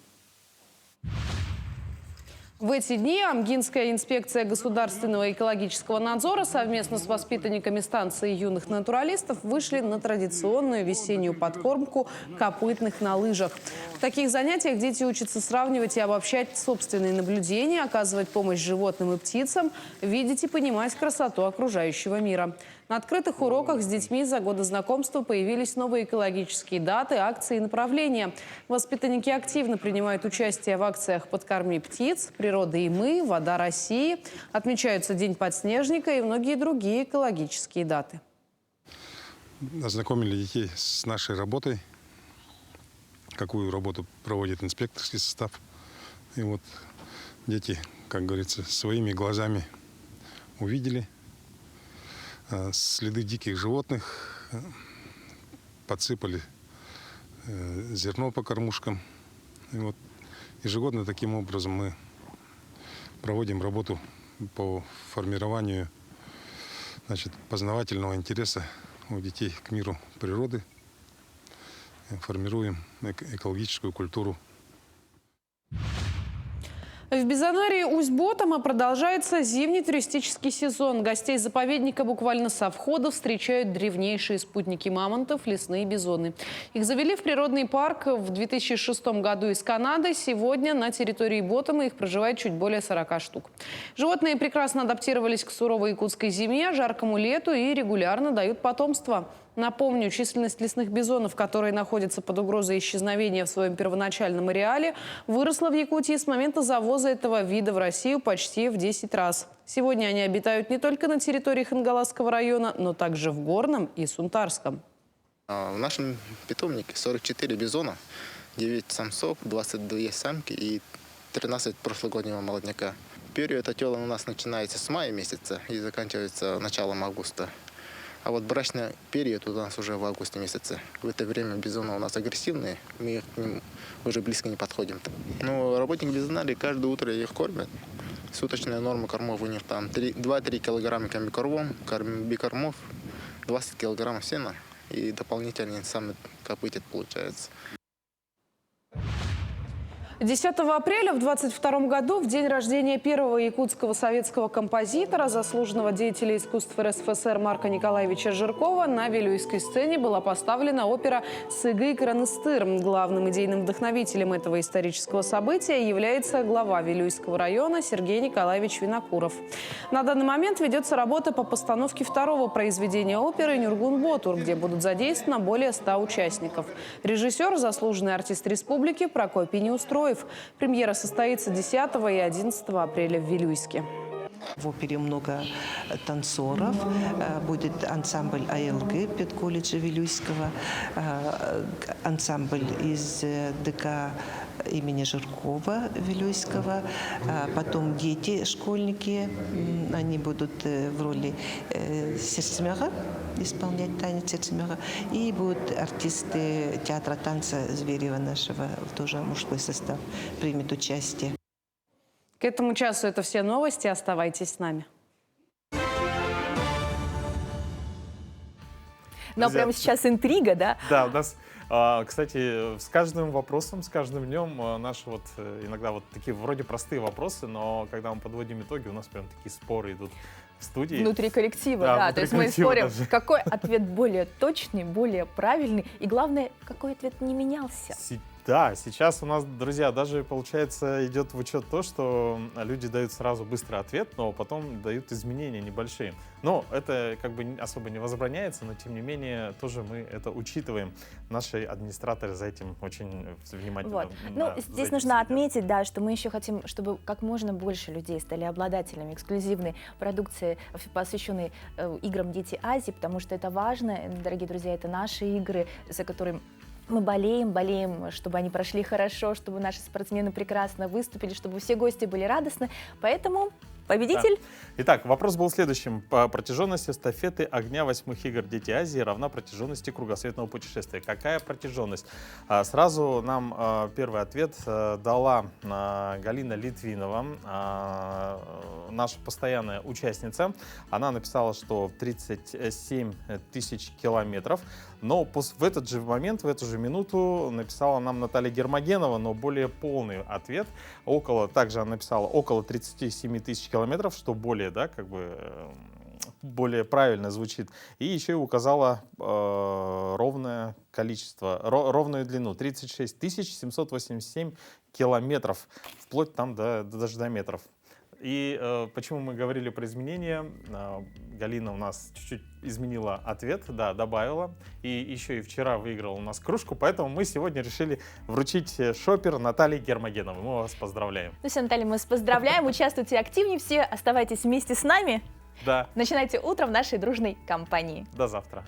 [SPEAKER 4] В эти дни Амгинская инспекция государственного экологического надзора совместно с воспитанниками станции юных натуралистов вышли на традиционную весеннюю подкормку копытных на лыжах. В таких занятиях дети учатся сравнивать и обобщать собственные наблюдения, оказывать помощь животным и птицам, видеть и понимать красоту окружающего мира. На открытых уроках с детьми за годы знакомства появились новые экологические даты, акции и направления. Воспитанники активно принимают участие в акциях «Подкорми птиц», «Природа и мы», «Вода России». Отмечаются День подснежника и многие другие экологические даты.
[SPEAKER 5] Ознакомили детей с нашей работой, какую работу проводит инспекторский состав. И вот дети, как говорится, своими глазами увидели следы диких животных, подсыпали зерно по кормушкам. И вот ежегодно таким образом мы проводим работу по формированию, познавательного интереса у детей к миру природы, формируем экологическую культуру.
[SPEAKER 4] В Безонарии Усть-Ботома продолжается зимний туристический сезон. Гостей заповедника буквально со входа встречают древнейшие спутники мамонтов – лесные бизоны. Их завели в природный парк в 2006 году из Канады. Сегодня на территории Ботома их проживает чуть более 40 штук. Животные прекрасно адаптировались к суровой якутской зиме, жаркому лету и регулярно дают потомство. Напомню, численность лесных бизонов, которые находятся под угрозой исчезновения в своем первоначальном ареале, выросла в Якутии с момента завоза этого вида в Россию почти в 10 раз. Сегодня они обитают не только на территории Хангаласского района, но также в Горном и Сунтарском.
[SPEAKER 6] В нашем питомнике 44 бизона, 9 самцов, 22 самки и 13 прошлогоднего молодняка. Период отела у нас начинается с мая месяца и заканчивается началом августа. А вот брачный период у нас уже в августе месяце. В это время бизоны у нас агрессивные, мы к ним уже близко не подходим. Но работники бизонарии каждое утро их кормят. Суточная норма кормов у них там 2-3 килограмма комбикормов, 20 килограммов сена и дополнительно сами копытят, получается.
[SPEAKER 4] 10 апреля в 22 году, в день рождения первого якутского советского композитора, заслуженного деятеля искусств РСФСР Марка Николаевича Жиркова, на вилюйской сцене была поставлена опера «Сыгый Краныстыр». Главным идейным вдохновителем этого исторического события является глава Вилюйского района Сергей Николаевич Винокуров. На данный момент ведется работа по постановке второго произведения оперы «Нюргун-Ботур», где будут задействовано более 100 участников. Режиссер, заслуженный артист республики Прокопий Неустроев. Премьера состоится 10 и 11 апреля в Вилюйске.
[SPEAKER 7] В опере много танцоров. Будет ансамбль АЛГ педколледжа Вилюйского, ансамбль из ДК имени Жиркова Вилюйского, потом дети, школьники, они будут в роли сердцемера, исполнять танец сердцемера, и будут артисты театра танца Зверева нашего, тоже мужской состав, примет участие.
[SPEAKER 4] К этому часу это все новости. Оставайтесь с нами.
[SPEAKER 2] Но прямо сейчас интрига, да?
[SPEAKER 1] Да, у нас, кстати, с каждым вопросом, с каждым днем наши иногда такие вроде простые вопросы, но когда мы подводим итоги, у нас прям такие споры идут в студии.
[SPEAKER 2] Внутри коллектива, да. То есть мы спорим, какой ответ более точный, более правильный, и главное, какой ответ не менялся.
[SPEAKER 1] Да, сейчас у нас, друзья, даже, получается, идет в учет то, что люди дают сразу быстрый ответ, но потом дают изменения небольшие. Но это как бы особо не возбраняется, но тем не менее тоже мы это учитываем. Наши администраторы за этим очень внимательно.
[SPEAKER 2] Вот. Ну, здесь нужно отметить, да, что мы еще хотим, чтобы как можно больше людей стали обладателями эксклюзивной продукции, посвященной играм «Дети Азии», потому что это важно, дорогие друзья, это наши игры, за которые мы болеем, чтобы они прошли хорошо, чтобы наши спортсмены прекрасно выступили, чтобы все гости были радостны. Поэтому победитель.
[SPEAKER 1] Да. Итак, вопрос был следующим. По протяженности эстафеты огня 8-х игр «Дети Азии» равна протяженности кругосветного путешествия. Какая протяженность? Сразу нам первый ответ дала Галина Литвинова, наша постоянная участница. Она написала, что 37 тысяч километров. Но в этот же момент, в эту же минуту написала нам Наталья Гермогенова, но более полный ответ. Также она написала около 37 тысяч километров, что более, да, как бы более правильно звучит. И еще и указала ровное количество, ровную длину. 36 787 километров, вплоть там даже до метров. И почему мы говорили про изменения? Галина у нас чуть-чуть изменила ответ, да, добавила. И еще и вчера выиграла у нас кружку, поэтому мы сегодня решили вручить шопер Наталье Гермогеновой. Мы вас поздравляем.
[SPEAKER 2] Ну все, Наталья, мы вас поздравляем. Участвуйте активнее все, оставайтесь вместе с нами.
[SPEAKER 1] Да.
[SPEAKER 2] Начинайте утро в нашей дружной компании.
[SPEAKER 1] До завтра.